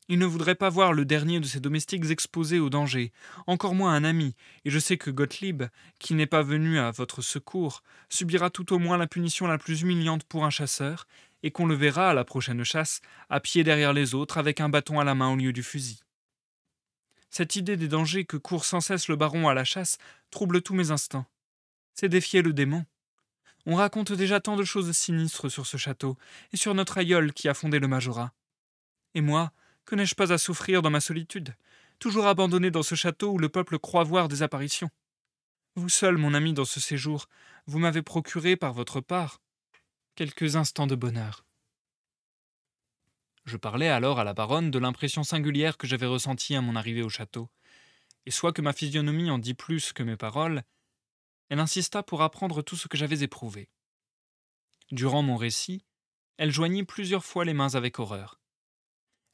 Il ne voudrait pas voir le dernier de ses domestiques exposé au danger, encore moins un ami, et je sais que Gottlieb, qui n'est pas venu à votre secours, subira tout au moins la punition la plus humiliante pour un chasseur, et qu'on le verra à la prochaine chasse, à pied derrière les autres, avec un bâton à la main au lieu du fusil. Cette idée des dangers que court sans cesse le baron à la chasse trouble tous mes instants. C'est défier le démon. On raconte déjà tant de choses sinistres sur ce château, et sur notre aïeul qui a fondé le majorat. Et moi, Que n'ai-je pas à souffrir dans ma solitude, toujours abandonné dans ce château où le peuple croit voir des apparitions. Vous seul, mon ami, dans ce séjour, vous m'avez procuré, par votre part, quelques instants de bonheur. » Je parlais alors à la baronne de l'impression singulière que j'avais ressentie à mon arrivée au château, et soit que ma physionomie en dit plus que mes paroles, elle insista pour apprendre tout ce que j'avais éprouvé. Durant mon récit, elle joignit plusieurs fois les mains avec horreur.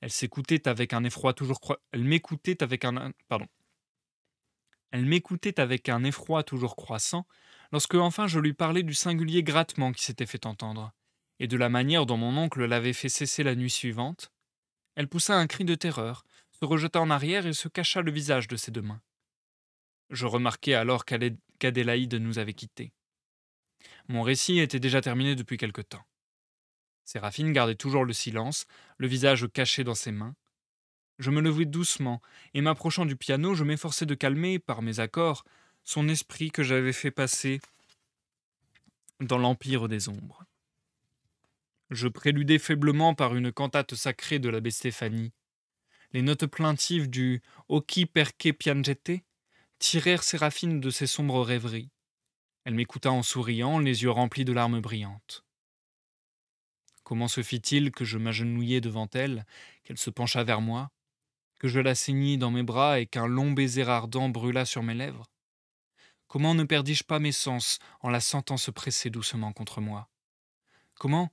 Elle s'écoutait avec un effroi toujours Elle m'écoutait avec un pardon. Elle m'écoutait avec un effroi toujours croissant, lorsque enfin je lui parlais du singulier grattement qui s'était fait entendre, et de la manière dont mon oncle l'avait fait cesser la nuit suivante. Elle poussa un cri de terreur, se rejeta en arrière et se cacha le visage de ses deux mains. Je remarquai alors qu'Adélaïde nous avait quittés. Mon récit était déjà terminé depuis quelque temps. Séraphine gardait toujours le silence, le visage caché dans ses mains. Je me levai doucement, et m'approchant du piano, je m'efforçai de calmer, par mes accords, son esprit que j'avais fait passer dans l'empire des ombres. Je préludai faiblement par une cantate sacrée de l'abbé Stéphanie. Les notes plaintives du Occhi perché piangete tirèrent Séraphine de ses sombres rêveries. Elle m'écouta en souriant, les yeux remplis de larmes brillantes. Comment se fit-il que je m'agenouillai devant elle, qu'elle se pencha vers moi, que je la ceignis dans mes bras et qu'un long baiser ardent brûla sur mes lèvres? Comment ne perdis-je pas mes sens en la sentant se presser doucement contre moi? Comment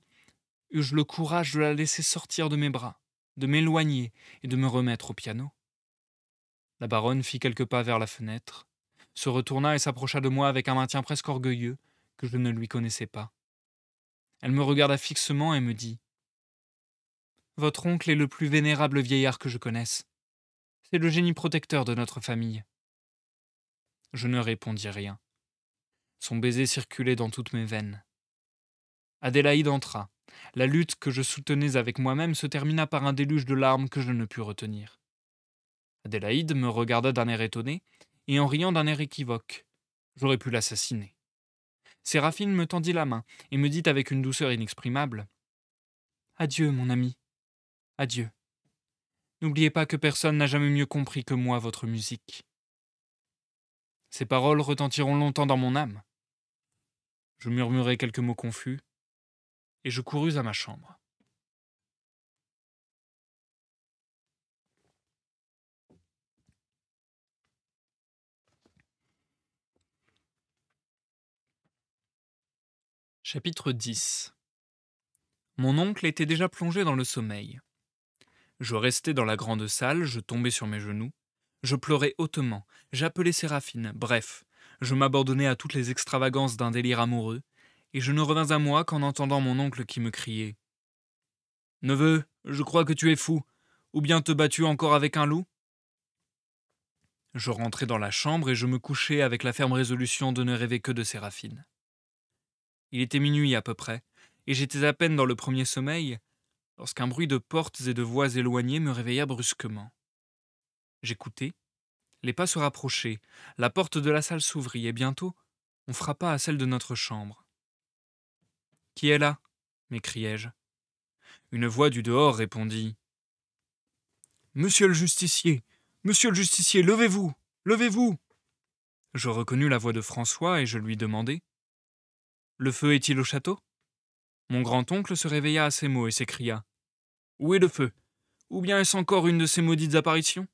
eus-je le courage de la laisser sortir de mes bras, de m'éloigner et de me remettre au piano? La baronne fit quelques pas vers la fenêtre, se retourna et s'approcha de moi avec un maintien presque orgueilleux que je ne lui connaissais pas. Elle me regarda fixement et me dit: « Votre oncle est le plus vénérable vieillard que je connaisse. C'est le génie protecteur de notre famille. » Je ne répondis rien. Son baiser circulait dans toutes mes veines. Adélaïde entra. La lutte que je soutenais avec moi-même se termina par un déluge de larmes que je ne pus retenir. Adélaïde me regarda d'un air étonné, et en riant d'un air équivoque. J'aurais pu l'assassiner. Séraphine me tendit la main et me dit avec une douceur inexprimable: « Adieu, mon ami. Adieu. N'oubliez pas que personne n'a jamais mieux compris que moi votre musique. » Ces paroles retentiront longtemps dans mon âme. Je murmurai quelques mots confus, et je courus à ma chambre. Chapitre 10. Mon oncle était déjà plongé dans le sommeil. Je restai dans la grande salle, je tombai sur mes genoux, je pleurai hautement, j'appelai Séraphine, bref, je m'abandonnai à toutes les extravagances d'un délire amoureux, et je ne revins à moi qu'en entendant mon oncle qui me criait: « Neveu, je crois que tu es fou, ou bien te bats-tu encore avec un loup ?» Je rentrai dans la chambre et je me couchai avec la ferme résolution de ne rêver que de Séraphine. Il était minuit à peu près, et j'étais à peine dans le premier sommeil, lorsqu'un bruit de portes et de voix éloignées me réveilla brusquement. J'écoutai, les pas se rapprochaient, la porte de la salle s'ouvrit, et bientôt on frappa à celle de notre chambre. « Qui est là ?» m'écriai-je. Une voix du dehors répondit: « Monsieur le justicier, levez-vous, levez-vous !» Je reconnus la voix de François et je lui demandai: « Le feu est-il au château ?» Mon grand-oncle se réveilla à ces mots et s'écria: « Où est le feu? Ou bien est-ce encore une de ces maudites apparitions ?»«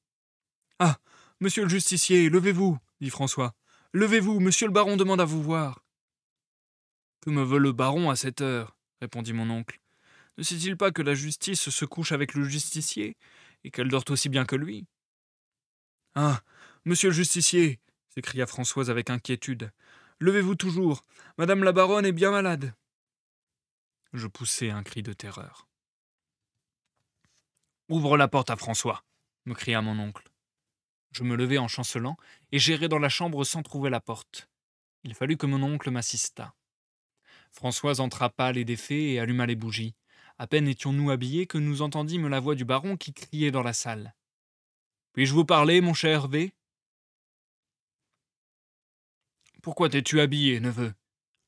Ah, monsieur le justicier, levez-vous, dit François. Levez-vous, monsieur le baron demande à vous voir. »« Que me veut le baron à cette heure ?» répondit mon oncle. « Ne sait-il pas que la justice se couche avec le justicier, et qu'elle dort aussi bien que lui ?»« Ah, monsieur le justicier, s'écria Françoise avec inquiétude. Levez-vous toujours, madame la baronne est bien malade. » Je poussai un cri de terreur. « Ouvre la porte à François, » me cria mon oncle. Je me levai en chancelant et j'errai dans la chambre sans trouver la porte. Il fallut que mon oncle m'assistât. Françoise entra pâle et défait et alluma les bougies. À peine étions-nous habillés que nous entendîmes la voix du baron qui criait dans la salle: « Puis-je vous parler, mon cher Hervé ?»« Pourquoi t'es-tu habillé, neveu ?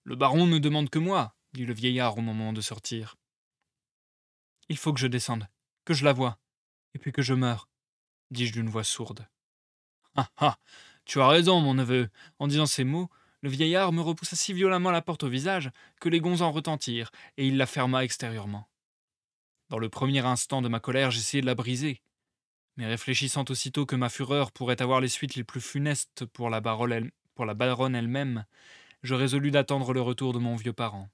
Le baron ne demande que moi, » dit le vieillard au moment de sortir. « Il faut que je descende, que je la voie. Et puis que je meure, dis-je d'une voix sourde. Ah ah, tu as raison, mon neveu. En disant ces mots, le vieillard me repoussa si violemment la porte au visage que les gonds en retentirent, et il la ferma extérieurement. Dans le premier instant de ma colère, j'essayai de la briser, mais réfléchissant aussitôt que ma fureur pourrait avoir les suites les plus funestes pour la baronne elle-même, je résolus d'attendre le retour de mon vieux parent.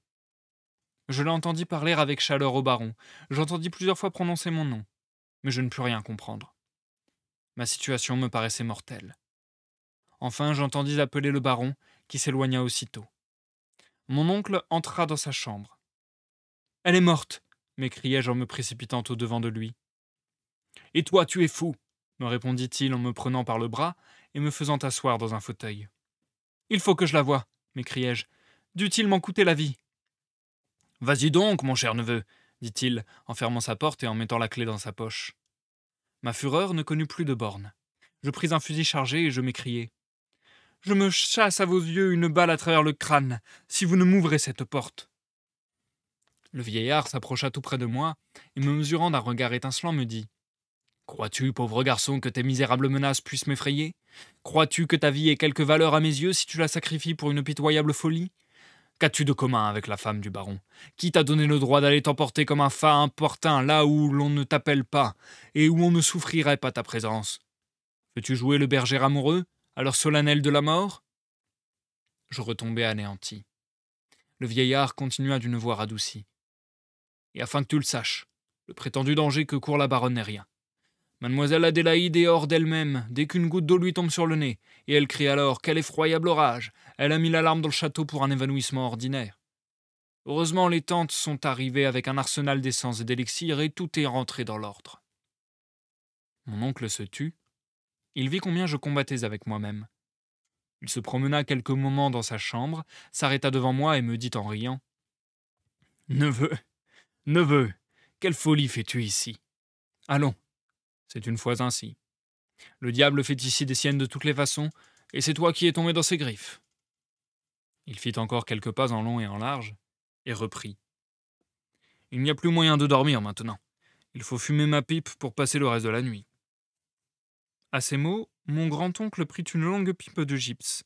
Je l'entendis parler avec chaleur au baron, j'entendis plusieurs fois prononcer mon nom, mais je ne pus rien comprendre. Ma situation me paraissait mortelle. Enfin, j'entendis appeler le baron, qui s'éloigna aussitôt. Mon oncle entra dans sa chambre. « Elle est morte !» m'écriai-je en me précipitant au-devant de lui. « Et toi, tu es fou !» me répondit-il en me prenant par le bras et me faisant asseoir dans un fauteuil. « Il faut que je la voie !» m'écriai-je. « Dût-il m'en coûter la vie ?»« Vas-y donc, mon cher neveu !» dit-il, en fermant sa porte et en mettant la clé dans sa poche. Ma fureur ne connut plus de bornes. Je pris un fusil chargé et je m'écriai. « Je me chasse à vos yeux une balle à travers le crâne, si vous ne m'ouvrez cette porte. » Le vieillard s'approcha tout près de moi, et me mesurant d'un regard étincelant me dit « Crois-tu, pauvre garçon, que tes misérables menaces puissent m'effrayer? Crois-tu que ta vie ait quelque valeur à mes yeux si tu la sacrifies pour une pitoyable folie? Qu'as-tu de commun avec la femme du baron? Qui t'a donné le droit d'aller t'emporter comme un fat importun là où l'on ne t'appelle pas, et où on ne souffrirait pas ta présence? Veux-tu jouer le berger amoureux, à l'heure solennelle de la mort ?» Je retombai anéanti. Le vieillard continua d'une voix radoucie. « Et afin que tu le saches, le prétendu danger que court la baronne n'est rien. Mademoiselle Adélaïde est hors d'elle-même dès qu'une goutte d'eau lui tombe sur le nez, et elle crie alors « Quel effroyable orage !» Elle a mis l'alarme dans le château pour un évanouissement ordinaire. Heureusement, les tantes sont arrivées avec un arsenal d'essence et d'élixirs, et tout est rentré dans l'ordre. Mon oncle se tut. Il vit combien je combattais avec moi-même. Il se promena quelques moments dans sa chambre, s'arrêta devant moi et me dit en riant « Neveu, neveu, quelle folie fais-tu ici? Allons, c'est une fois ainsi. Le diable fait ici des siennes de toutes les façons, et c'est toi qui es tombé dans ses griffes. » Il fit encore quelques pas en long et en large, et reprit. « Il n'y a plus moyen de dormir maintenant. Il faut fumer ma pipe pour passer le reste de la nuit. » À ces mots, mon grand-oncle prit une longue pipe de gypse,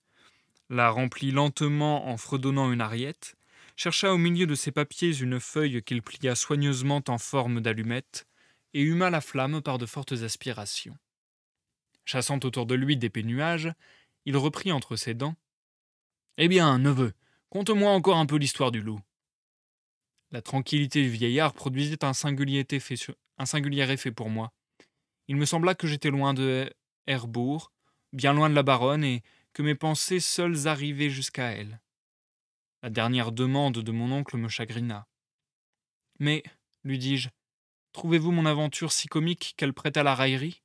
la remplit lentement en fredonnant une ariette, chercha au milieu de ses papiers une feuille qu'il plia soigneusement en forme d'allumette, et huma la flamme par de fortes aspirations. Chassant autour de lui d'épais nuages, il reprit entre ses dents. « Eh bien, neveu, conte-moi encore un peu l'histoire du loup. » La tranquillité du vieillard produisit un singulier effet pour moi. Il me sembla que j'étais loin de Herbourg, bien loin de la baronne, et que mes pensées seules arrivaient jusqu'à elle. La dernière demande de mon oncle me chagrina. « Mais, lui dis-je, trouvez-vous mon aventure si comique qu'elle prête à la raillerie ?»«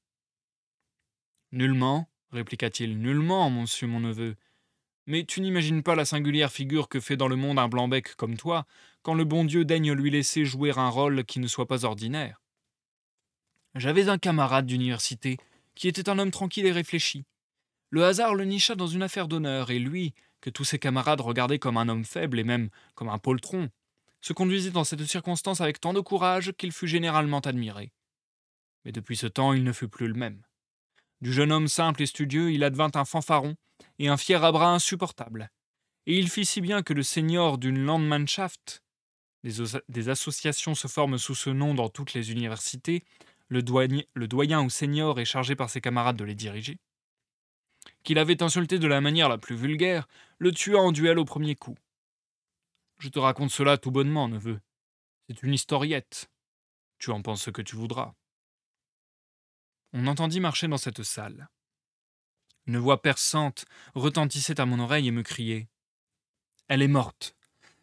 Nullement, répliqua-t-il, nullement, monsieur mon neveu. Mais tu n'imagines pas la singulière figure que fait dans le monde un blanc-bec comme toi, quand le bon Dieu daigne lui laisser jouer un rôle qui ne soit pas ordinaire. J'avais un camarade d'université, qui était un homme tranquille et réfléchi. Le hasard le nicha dans une affaire d'honneur, et lui, que tous ses camarades regardaient comme un homme faible et même comme un poltron, se conduisit dans cette circonstance avec tant de courage qu'il fut généralement admiré. Mais depuis ce temps, il ne fut plus le même. Du jeune homme simple et studieux, il advint un fanfaron et un fier à bras insupportable. Et il fit si bien que le seigneur d'une Landmannschaft, des associations se forment sous ce nom dans toutes les universités, le doyen ou seigneur est chargé par ses camarades de les diriger, qu'il avait insulté de la manière la plus vulgaire, le tua en duel au premier coup. Je te raconte cela tout bonnement, neveu. C'est une historiette. Tu en penses ce que tu voudras. » On entendit marcher dans cette salle. Une voix perçante retentissait à mon oreille et me criait « Elle est morte !»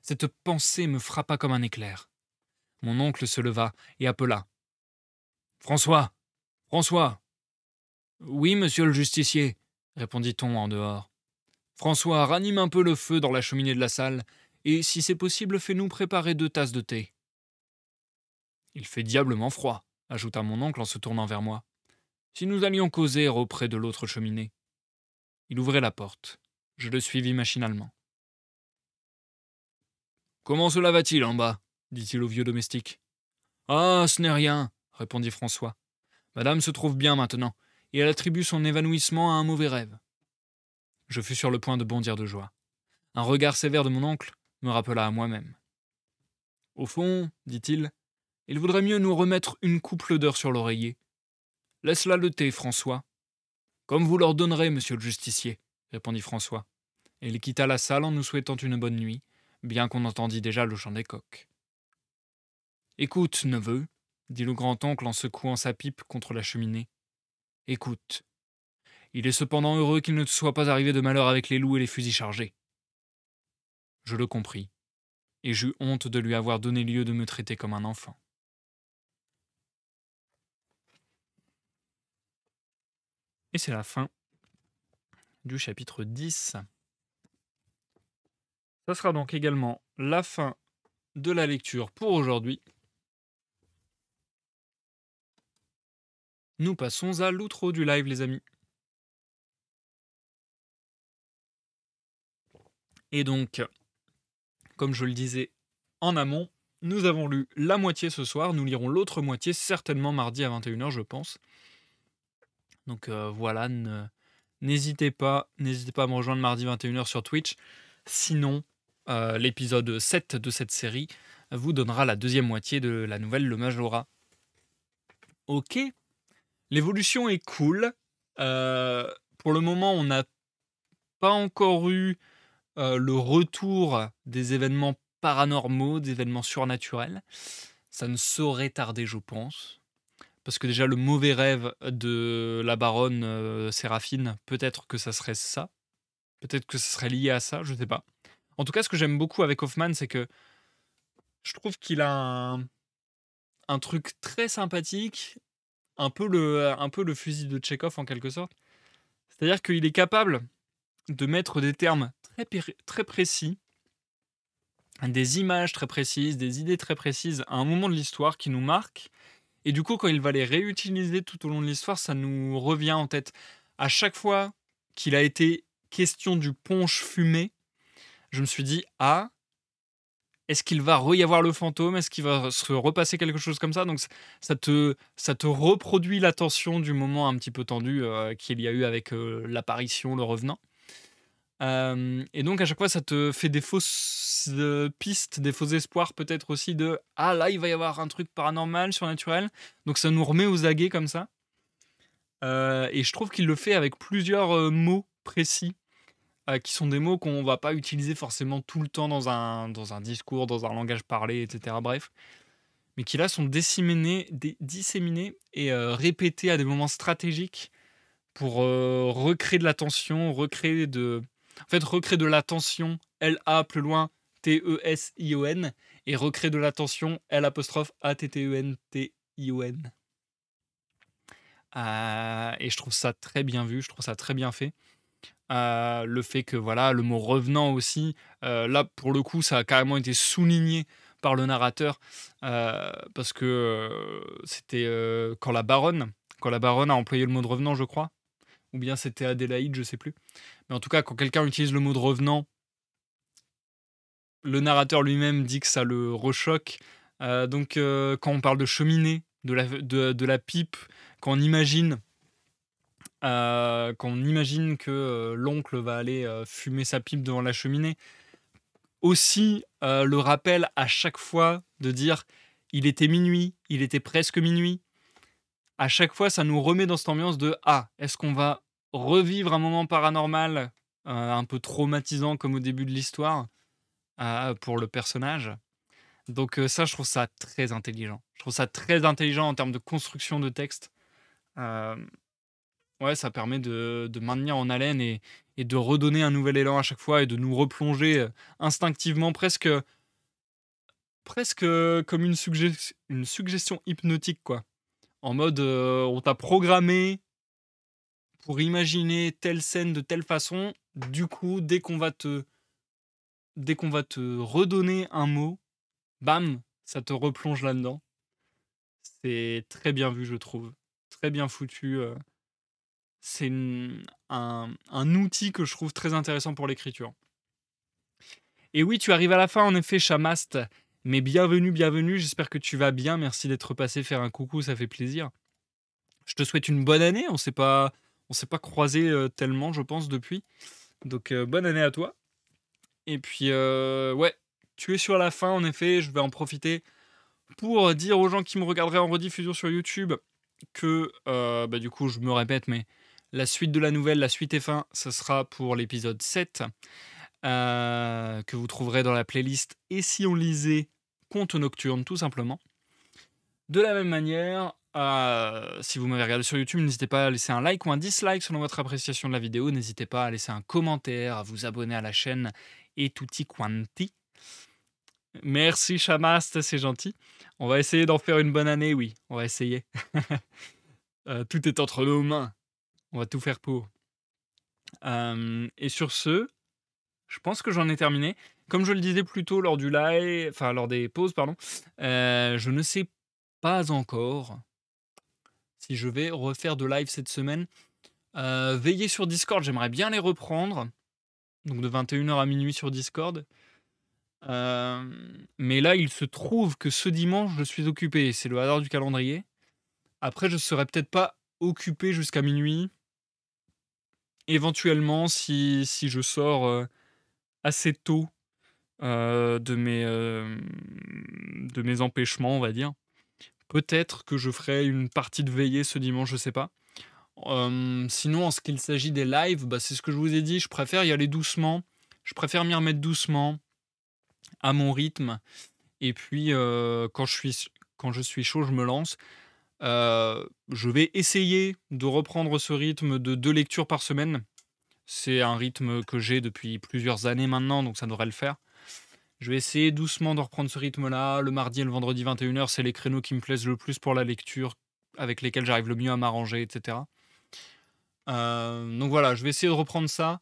Cette pensée me frappa comme un éclair. Mon oncle se leva et appela « François! François !»« Oui, monsieur le justicier, » répondit-on en dehors. « François, ranime un peu le feu dans la cheminée de la salle, et si c'est possible, fais-nous préparer 2 tasses de thé. »« Il fait diablement froid, » ajouta mon oncle en se tournant vers moi. « Si nous allions causer auprès de l'autre cheminée. » Il ouvrait la porte. Je le suivis machinalement. « Comment cela va-t-il en bas » dit-il au vieux domestique. « Ah, ce n'est rien, » répondit François. « Madame se trouve bien maintenant, et elle attribue son évanouissement à un mauvais rêve. Je fus sur le point de bondir de joie. Un regard sévère de mon oncle me rappela à moi-même. Au fond, dit-il, il vaudrait mieux nous remettre une couple d'heures sur l'oreiller. Laisse là le thé, François. Comme vous l'ordonnerez, monsieur le justicier, répondit François. Et il quitta la salle en nous souhaitant une bonne nuit, bien qu'on entendît déjà le chant des coqs. Écoute, neveu, dit le grand-oncle en secouant sa pipe contre la cheminée. Écoute. Il est cependant heureux qu'il ne te soit pas arrivé de malheur avec les loups et les fusils chargés. Je le compris, et j'eus honte de lui avoir donné lieu de me traiter comme un enfant. Et c'est la fin du chapitre 10. Ça sera donc également la fin de la lecture pour aujourd'hui. Nous passons à l'outro du live, les amis. Et donc, comme je le disais en amont, nous avons lu la moitié ce soir. Nous lirons l'autre moitié certainement mardi à 21h, je pense. Donc voilà, n'hésitez pas à me rejoindre mardi 21h sur Twitch. Sinon, l'épisode 7 de cette série vous donnera la deuxième moitié de la nouvelle Le Majora. Ok, l'évolution est cool. Pour le moment, on n'a pas encore eu le retour des événements paranormaux, des événements surnaturels. Ça ne saurait tarder, je pense. Parce que déjà, le mauvais rêve de la baronne Séraphine, peut-être que ça serait ça. Peut-être que ça serait lié à ça, je sais pas. En tout cas, ce que j'aime beaucoup avec Hoffman, c'est que je trouve qu'il a un truc très sympathique, un peu le fusil de Tchekhov en quelque sorte. C'est-à-dire qu'il est capable de mettre des termes très précis, des images très précises, des idées très précises à un moment de l'histoire qui nous marquent. Et du coup, quand il va les réutiliser tout au long de l'histoire, ça nous revient en tête. À chaque fois qu'il a été question du punch fumé, je me suis dit, ah, est-ce qu'il va y avoir le fantôme? Est-ce qu'il va se repasser quelque chose comme ça? Donc ça te reproduit la tension du moment un petit peu tendu qu'il y a eu avec l'apparition, le revenant. Et donc à chaque fois ça te fait des fausses pistes, des faux espoirs peut-être aussi de ah là il va y avoir un truc paranormal, surnaturel, donc ça nous remet aux aguets comme ça. Et je trouve qu'il le fait avec plusieurs mots précis qui sont des mots qu'on va pas utiliser forcément tout le temps dans un discours, dans un langage parlé, etc. Bref, mais qui là sont disséminés et répétés à des moments stratégiques pour recréer de la tension, recréer de l'attention, L-A plus loin, T-E-S-I-O-N, et recréer de l'attention, L'-A-T-T-E-N-T-I-O-N. Et je trouve ça très bien vu, je trouve ça très bien fait. Le fait que voilà, le mot revenant aussi, là pour le coup, ça a carrément été souligné par le narrateur, parce que c'était quand la baronne a employé le mot de revenant, je crois, ou bien c'était Adélaïde, je sais plus. Mais en tout cas, quand quelqu'un utilise le mot de revenant, le narrateur lui-même dit que ça le rechoque. Donc, quand on parle de cheminée, de la pipe, quand on imagine que l'oncle va aller fumer sa pipe devant la cheminée, aussi le rappel à chaque fois de dire il était minuit, il était presque minuit. À chaque fois, ça nous remet dans cette ambiance de ah, est-ce qu'on va revivre un moment paranormal un peu traumatisant comme au début de l'histoire pour le personnage. Donc ça, je trouve ça très intelligent. Je trouve ça très intelligent en termes de construction de texte. Ouais, ça permet de maintenir en haleine et de redonner un nouvel élan à chaque fois et de nous replonger instinctivement, presque comme une suggestion hypnotique, quoi. En mode, on t'a programmé pour imaginer telle scène de telle façon. Du coup, dès qu'on va te redonner un mot, bam, ça te replonge là-dedans. C'est très bien vu, je trouve. Très bien foutu. C'est un outil que je trouve très intéressant pour l'écriture. Et oui, tu arrives à la fin, en effet, Chamast. Mais bienvenue. J'espère que tu vas bien. Merci d'être passé faire un coucou, ça fait plaisir. Je te souhaite une bonne année. On s'est pas croisés tellement, je pense, depuis. Donc, bonne année à toi. Et puis, ouais, tu es sur la fin, en effet. Je vais en profiter pour dire aux gens qui me regarderaient en rediffusion sur YouTube que, bah, du coup, je me répète, mais la suite de la nouvelle, la suite est fin, ce sera pour l'épisode 7, que vous trouverez dans la playlist Et si on lisait Contes nocturnes, tout simplement. De la même manière, si vous m'avez regardé sur YouTube, n'hésitez pas à laisser un like ou un dislike selon votre appréciation de la vidéo. N'hésitez pas à laisser un commentaire, à vous abonner à la chaîne et tutti quanti. Merci Chamast, c'est gentil. On va essayer d'en faire une bonne année, oui, on va essayer. Tout est entre nos mains, on va tout faire pour. Et sur ce, je pense que j'en ai terminé. Comme je le disais plus tôt lors du live, enfin lors des pauses, pardon, je ne sais pas encore si je vais refaire de live cette semaine. Veillez sur Discord, j'aimerais bien les reprendre. Donc de 21h à minuit sur Discord. Mais là, il se trouve que ce dimanche, je suis occupé. C'est le hasard du calendrier. Après, je serai peut-être pas occupé jusqu'à minuit. Éventuellement, si je sors assez tôt de mes empêchements, on va dire, peut-être que je ferai une partie de veillée ce dimanche, je sais pas. Sinon, en ce qu'il s'agit des lives, bah, c'est ce que je vous ai dit, je préfère y aller doucement. Je préfère m'y remettre doucement, à mon rythme. Et puis, quand je suis chaud, je me lance. Je vais essayer de reprendre ce rythme de 2 lectures par semaine. C'est un rythme que j'ai depuis plusieurs années maintenant, donc ça devrait le faire. Je vais essayer doucement de reprendre ce rythme-là. Le mardi et le vendredi 21h, c'est les créneaux qui me plaisent le plus pour la lecture, avec lesquels j'arrive le mieux à m'arranger, et cetera. Donc voilà, je vais essayer de reprendre ça.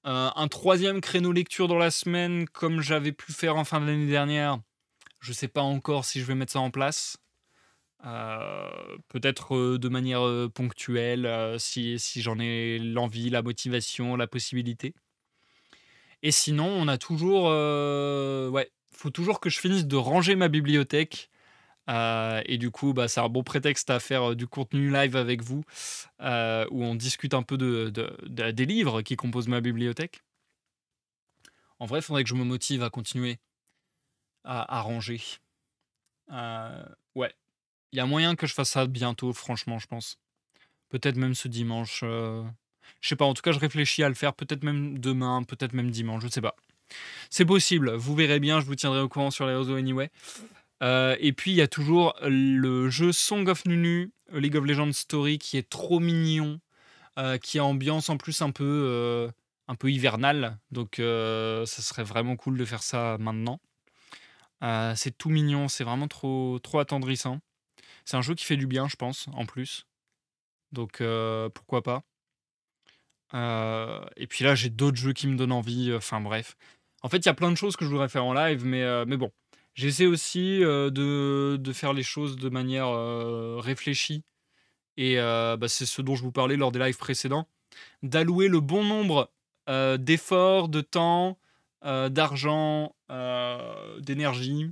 Un troisième créneau lecture dans la semaine, comme j'avais pu faire en fin de l'année dernière. Je sais pas encore si je vais mettre ça en place. Peut-être de manière ponctuelle, si j'en ai l'envie, la motivation, la possibilité. Et sinon, on a toujours, ouais, faut toujours que je finisse de ranger ma bibliothèque. Et du coup, bah, c'est un bon prétexte à faire du contenu live avec vous, où on discute un peu des livres qui composent ma bibliothèque. En vrai, il faudrait que je me motive à continuer à ranger. Ouais, il y a moyen que je fasse ça bientôt, franchement, je pense. Peut-être même ce dimanche. Je sais pas, en tout cas, je réfléchis à le faire. Peut-être même demain, peut-être même dimanche, je sais pas. C'est possible, vous verrez bien, je vous tiendrai au courant sur les réseaux anyway. Et puis, il y a toujours le jeu Song of Nunu, League of Legends Story, qui est trop mignon, qui a ambiance en plus un peu hivernale. Donc, ça serait vraiment cool de faire ça maintenant. C'est tout mignon, c'est vraiment trop, trop attendrissant. C'est un jeu qui fait du bien, je pense, en plus. Donc, pourquoi pas. Et puis là, j'ai d'autres jeux qui me donnent envie, enfin bref. En fait, il y a plein de choses que je voudrais faire en live, mais bon. J'essaie aussi, de faire les choses de manière, réfléchie et bah, c'est ce dont je vous parlais lors des lives précédents. D'allouer le bon nombre, d'efforts, de temps, d'argent, d'énergie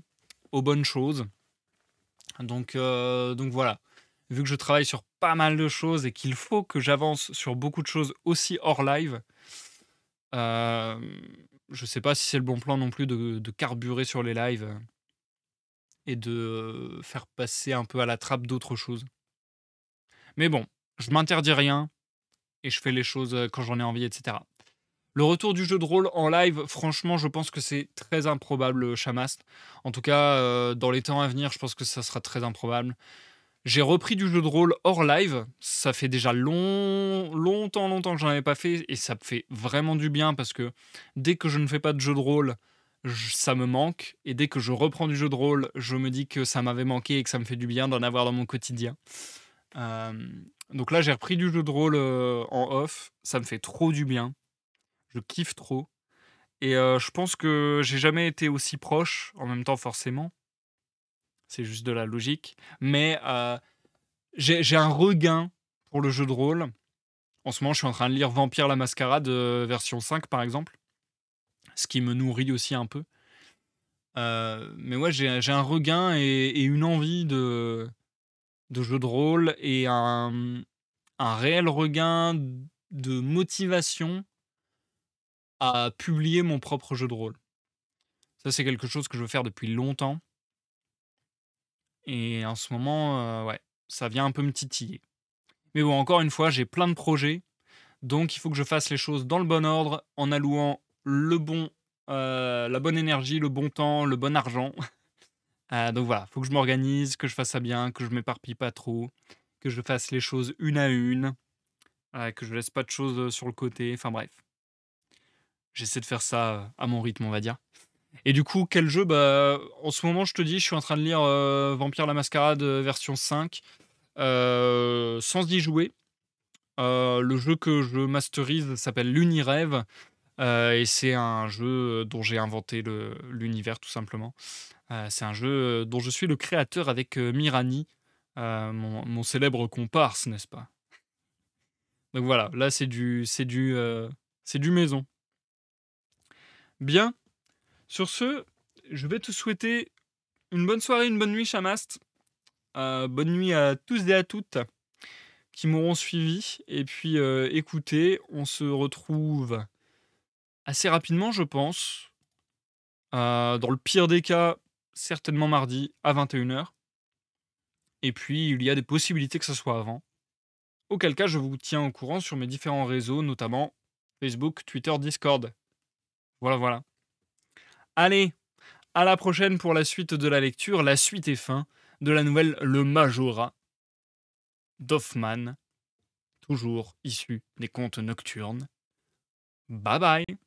aux bonnes choses. Donc voilà. Vu que je travaille sur pas mal de choses et qu'il faut que j'avance sur beaucoup de choses aussi hors live, euh, je sais pas si c'est le bon plan non plus de carburer sur les lives et de faire passer un peu à la trappe d'autres choses. Mais bon, je m'interdis rien et je fais les choses quand j'en ai envie, etc. Le retour du jeu de rôle en live, franchement, je pense que c'est très improbable, Chamast. En tout cas, dans les temps à venir, je pense que ça sera très improbable. J'ai repris du jeu de rôle hors live. Ça fait déjà longtemps que j'en avais pas fait et ça me fait vraiment du bien parce que dès que je ne fais pas de jeu de rôle, ça me manque. Et dès que je reprends du jeu de rôle, je me dis que ça m'avait manqué et que ça me fait du bien d'en avoir dans mon quotidien. Euh, donc là, j'ai repris du jeu de rôle en off. Ça me fait trop du bien. Je kiffe trop. Et je pense que j'ai jamais été aussi proche, en même temps forcément. C'est juste de la logique. Mais j'ai un regain pour le jeu de rôle. En ce moment, je suis en train de lire Vampire la Mascarade version 5, par exemple. Ce qui me nourrit aussi un peu. Mais ouais, j'ai un regain et une envie de jeu de rôle et un réel regain de motivation à publier mon propre jeu de rôle. Ça, c'est quelque chose que je veux faire depuis longtemps et en ce moment, ouais, ça vient un peu me titiller. Mais bon, encore une fois, j'ai plein de projets, donc il faut que je fasse les choses dans le bon ordre, en allouant la bonne énergie, le bon temps, le bon argent. Donc voilà, faut que je m'organise, que je fasse ça bien, que je m'éparpille pas trop, que je fasse les choses une à une, que je laisse pas de choses, sur le côté, enfin bref. J'essaie de faire ça, à mon rythme, on va dire. Et du coup, quel jeu? Bah, en ce moment, je te dis, je suis en train de lire, Vampire la Mascarade, version 5, sans y jouer. Le jeu que je masterise s'appelle l'Unirêve, et c'est un jeu, dont j'ai inventé l'univers tout simplement. C'est un jeu, dont je suis le créateur avec, Mirani, mon célèbre comparse, n'est-ce pas? Donc voilà, là c'est du maison. Bien, sur ce, je vais te souhaiter une bonne soirée, une bonne nuit, Chamast. Bonne nuit à tous et à toutes qui m'auront suivi et puis, écoutez, on se retrouve assez rapidement, je pense. Dans le pire des cas, certainement mardi à 21h et puis il y a des possibilités que ça soit avant. Auquel cas, je vous tiens au courant sur mes différents réseaux, notamment Facebook, Twitter, Discord. Voilà, voilà. Allez, à la prochaine pour la suite de la lecture, la suite et fin de la nouvelle Le Majorat d'Hoffmann, toujours issu des contes nocturnes. Bye bye!